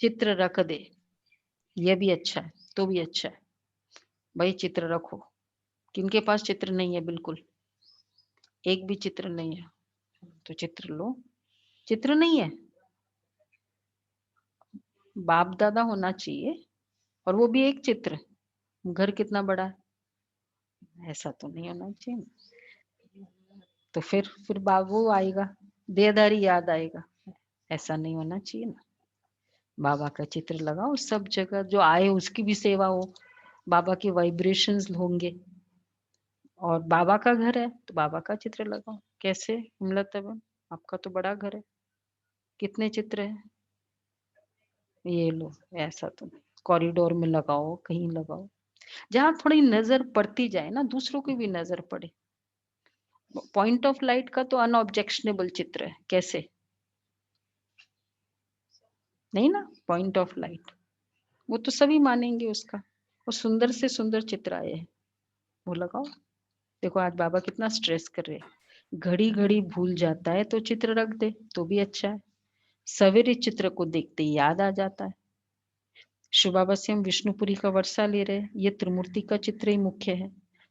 Speaker 6: चित्र रख दे। यह भी अच्छा है तो भी अच्छा है भाई, चित्र रखो। किनके पास चित्र नहीं है, बिल्कुल एक भी चित्र नहीं है तो चित्र लो। चित्र नहीं है, बाप दादा होना चाहिए, और वो भी एक चित्र। घर कितना बड़ा है, ऐसा तो नहीं होना चाहिए। तो फिर बाबू आएगा, देहधारी याद आएगा, ऐसा नहीं होना चाहिए ना। बाबा का चित्र लगाओ सब जगह, जो आए उसकी भी सेवा हो, बाबा के वाइब्रेशंस होंगे। और बाबा का घर है तो बाबा का चित्र लगाओ। कैसे हिमलता, आपका तो बड़ा घर है, कितने चित्र है, ये लो। ऐसा तो कॉरिडोर में लगाओ, कहीं लगाओ जहां थोड़ी नजर पड़ती जाए ना, दूसरों की भी नजर पड़े। पॉइंट ऑफ लाइट का तो अनऑब्जेक्शनेबल चित्र है, कैसे नहीं ना, पॉइंट ऑफ लाइट वो तो सभी मानेंगे उसका। वो सुंदर से सुंदर चित्र आए हैं, वो लगाओ। देखो आज बाबा कितना स्ट्रेस कर रहे हैं, घड़ी घड़ी भूल जाता है तो चित्र रख दे तो भी अच्छा है। सवेरे चित्र को देखते ही याद आ जाता है। शिव बाबा से हम विष्णुपुरी का वर्षा ले रहे हैं, ये त्रिमूर्ति का चित्र ही मुख्य है,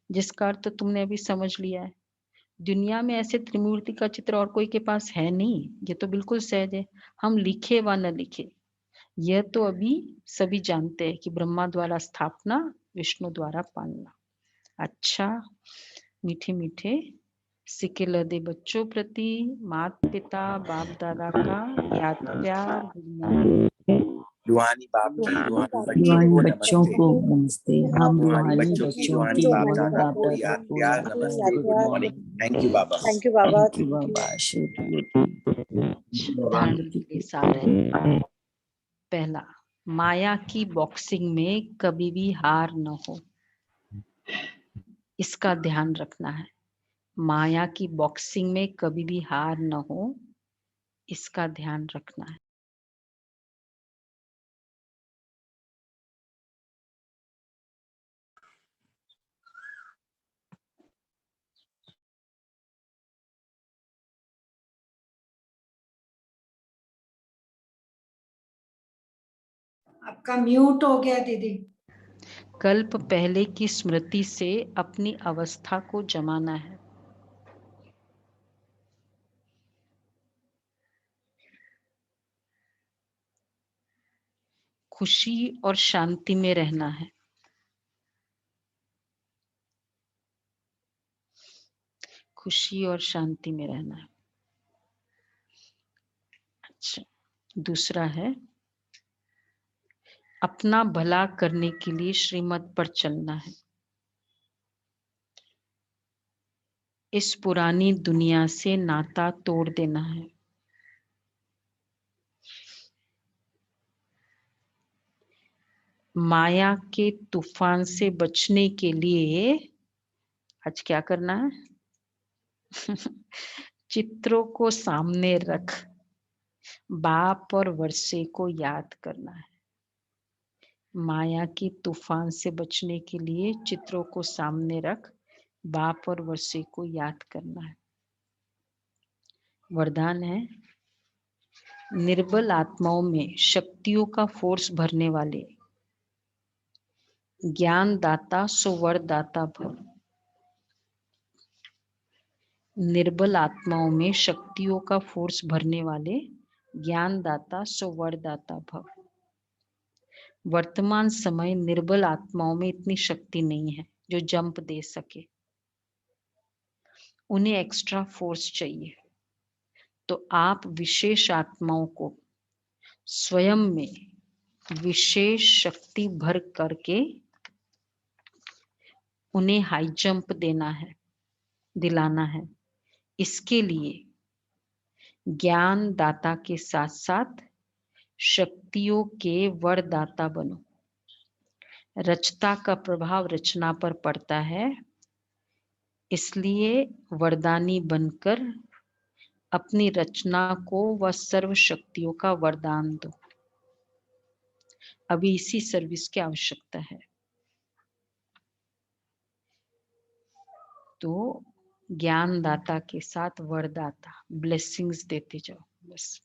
Speaker 6: जिसका अर्थ तुमने अभी समझ लिया है। दुनिया में ऐसे त्रिमूर्ति का चित्र और कोई के पास है नहीं, ये तो बिल्कुल सहज है। हम लिखे व न लिखे,
Speaker 1: यह तो अभी सभी जानते हैं कि ब्रह्मा द्वारा स्थापना, विष्णु द्वारा पालना। अच्छा, मीठे मीठे सिक्के लदे बच्चों प्रति माता पिता बाप दादा का याद प्यार गुड मॉर्निंग।
Speaker 5: रूहानी बाप की, रूहानी बच्चों
Speaker 8: रूहानी
Speaker 5: को
Speaker 8: बच्चों
Speaker 5: नमस्ते।
Speaker 8: को नमस्ते। हम
Speaker 5: रूहानी
Speaker 8: रूहानी
Speaker 5: बच्चों की,
Speaker 8: बच्चों
Speaker 5: रूहानी
Speaker 8: की
Speaker 5: बाप
Speaker 8: रूहानी
Speaker 5: दादा
Speaker 8: बाप
Speaker 5: को
Speaker 8: दादा
Speaker 5: याद
Speaker 8: को
Speaker 5: प्यार
Speaker 8: याद
Speaker 5: नमस्ते, गुड मॉर्निंग। थैंक यू बाबा।
Speaker 3: थैंक यू बाबा।
Speaker 8: थैंक यू बाबा।
Speaker 1: ध्यान के लिए सार है। पहला, माया की बॉक्सिंग में कभी भी हार न हो, इसका ध्यान रखना है। माया की बॉक्सिंग में कभी भी हार न हो, इसका ध्यान रखना है।
Speaker 4: आपका म्यूट हो गया दीदी।
Speaker 1: कल्प पहले की स्मृति से अपनी अवस्था को जमाना है। खुशी और शांति में रहना है। खुशी और शांति में रहना है। अच्छा, दूसरा है अपना भला करने के लिए श्रीमत पर चलना है। इस पुरानी दुनिया से नाता तोड़ देना है। माया के तूफान से बचने के लिए आज क्या करना है? चित्रों को सामने रख बाप और वर्षे को याद करना है। माया की तूफान से बचने के लिए चित्रों को सामने रख बाप और वर्षे को याद करना है। वरदान है, निर्बल आत्माओं में शक्तियों का फोर्स भरने वाले ज्ञान दाता सो वरदाता भव। निर्बल आत्माओं में शक्तियों का फोर्स भरने वाले ज्ञान दाता सो वरदाता भव। वर्तमान समय निर्बल आत्माओं में इतनी शक्ति नहीं है जो जंप दे सके, उन्हें एक्स्ट्रा फोर्स चाहिए। तो आप विशेष आत्माओं को स्वयं में विशेष शक्ति भर करके उन्हें हाई जंप देना है, दिलाना है। इसके लिए ज्ञान दाता के साथ साथ शक्तियों के वरदाता बनो। रचता का प्रभाव रचना पर पड़ता है, इसलिए वरदानी बनकर अपनी रचना को व सर्व शक्तियों का वरदान दो। अभी इसी सर्विस की आवश्यकता है। तो ज्ञान दाता के साथ वरदाता ब्लेसिंग्स देते जाओ। बस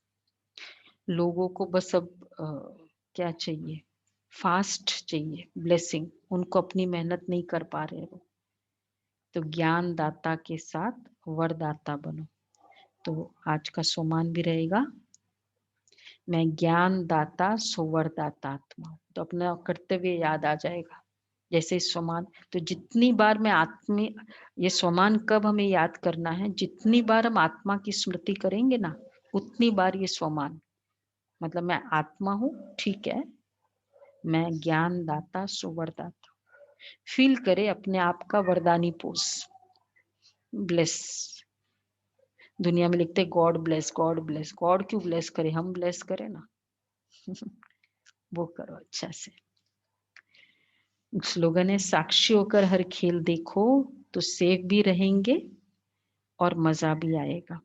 Speaker 1: लोगों को बस अब क्या चाहिए? फास्ट चाहिए ब्लेसिंग। उनको अपनी मेहनत नहीं कर पा रहे वो, तो ज्ञान दाता के साथ वरदाता बनो। तो आज का सोमान भी रहेगा, मैं ज्ञान दाता सो वरदाता आत्मा। तो अपना कर्तव्य याद आ जाएगा। जैसे स्वमान, तो जितनी बार मैं आत्मा, ये स्वमान कब हमें याद करना है? जितनी बार हम आत्मा की स्मृति करेंगे ना, उतनी बार ये स्वमान, मतलब मैं आत्मा हूँ, ठीक है, मैं ज्ञान दाता सो वरदाता। फील करे अपने आप का वरदानी पोज, ब्लेस। दुनिया में लिखते God bless, God bless. God क्यों ब्लेस करे? हम ब्लेस करें ना। वो करो अच्छा से। स्लोगन है, साक्षी होकर हर खेल देखो तो सेफ भी रहेंगे और मजा भी आएगा।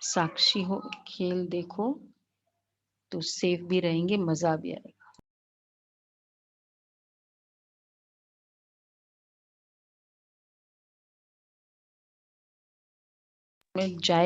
Speaker 1: साक्षी हो खेल देखो तो सेफ भी रहेंगे, मजा भी आएगा। मैं जाए